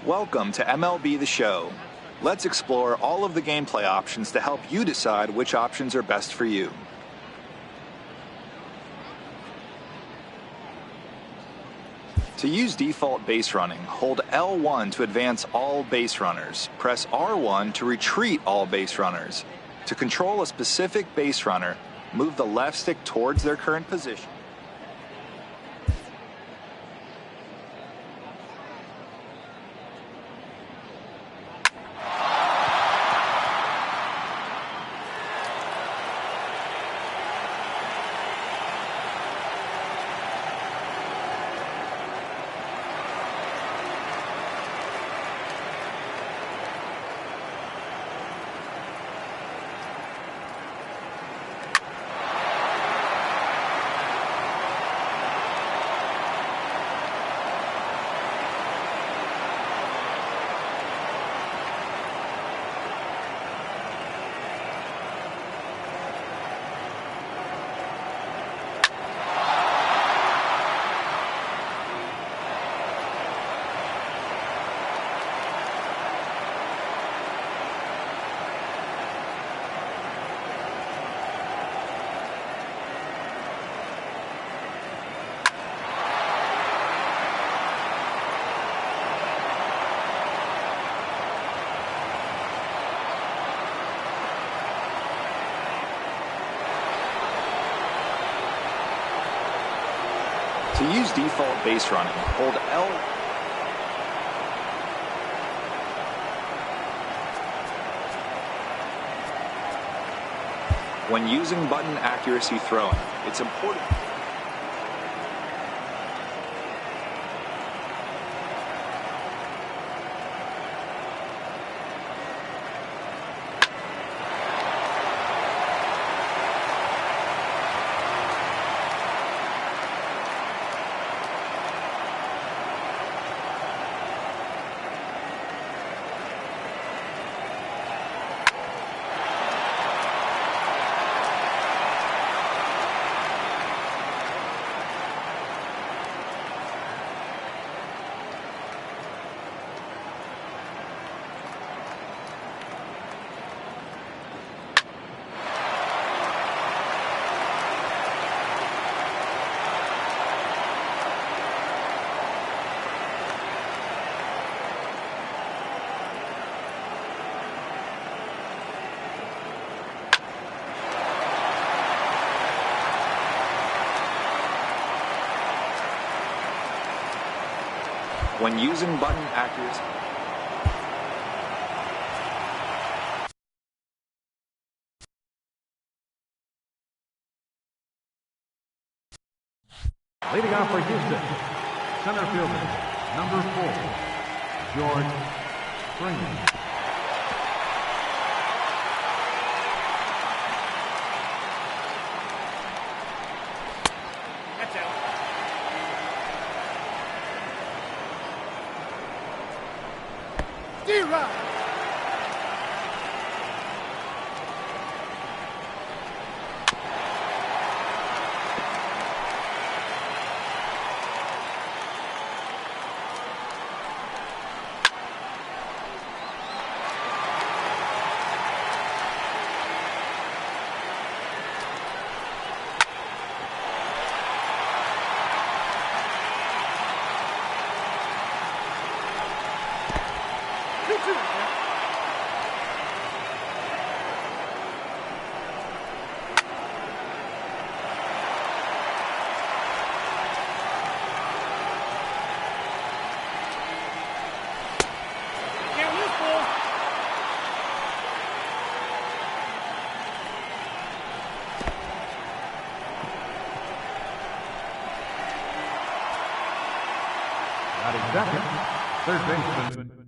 Welcome to MLB The Show. Let's explore all of the gameplay options to help you decide which options are best for you. To use default base running, hold L1 to advance all base runners. Press R1 to retreat all base runners. To control a specific base runner, move the left stick towards their current position. To use default base running, hold L. When using button accuracy throwing, it's important. When using button accuracy, Leading off for Houston, center fielder, number 4, George Springer. That's out. D-Rock. Batting second, third baseman,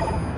2.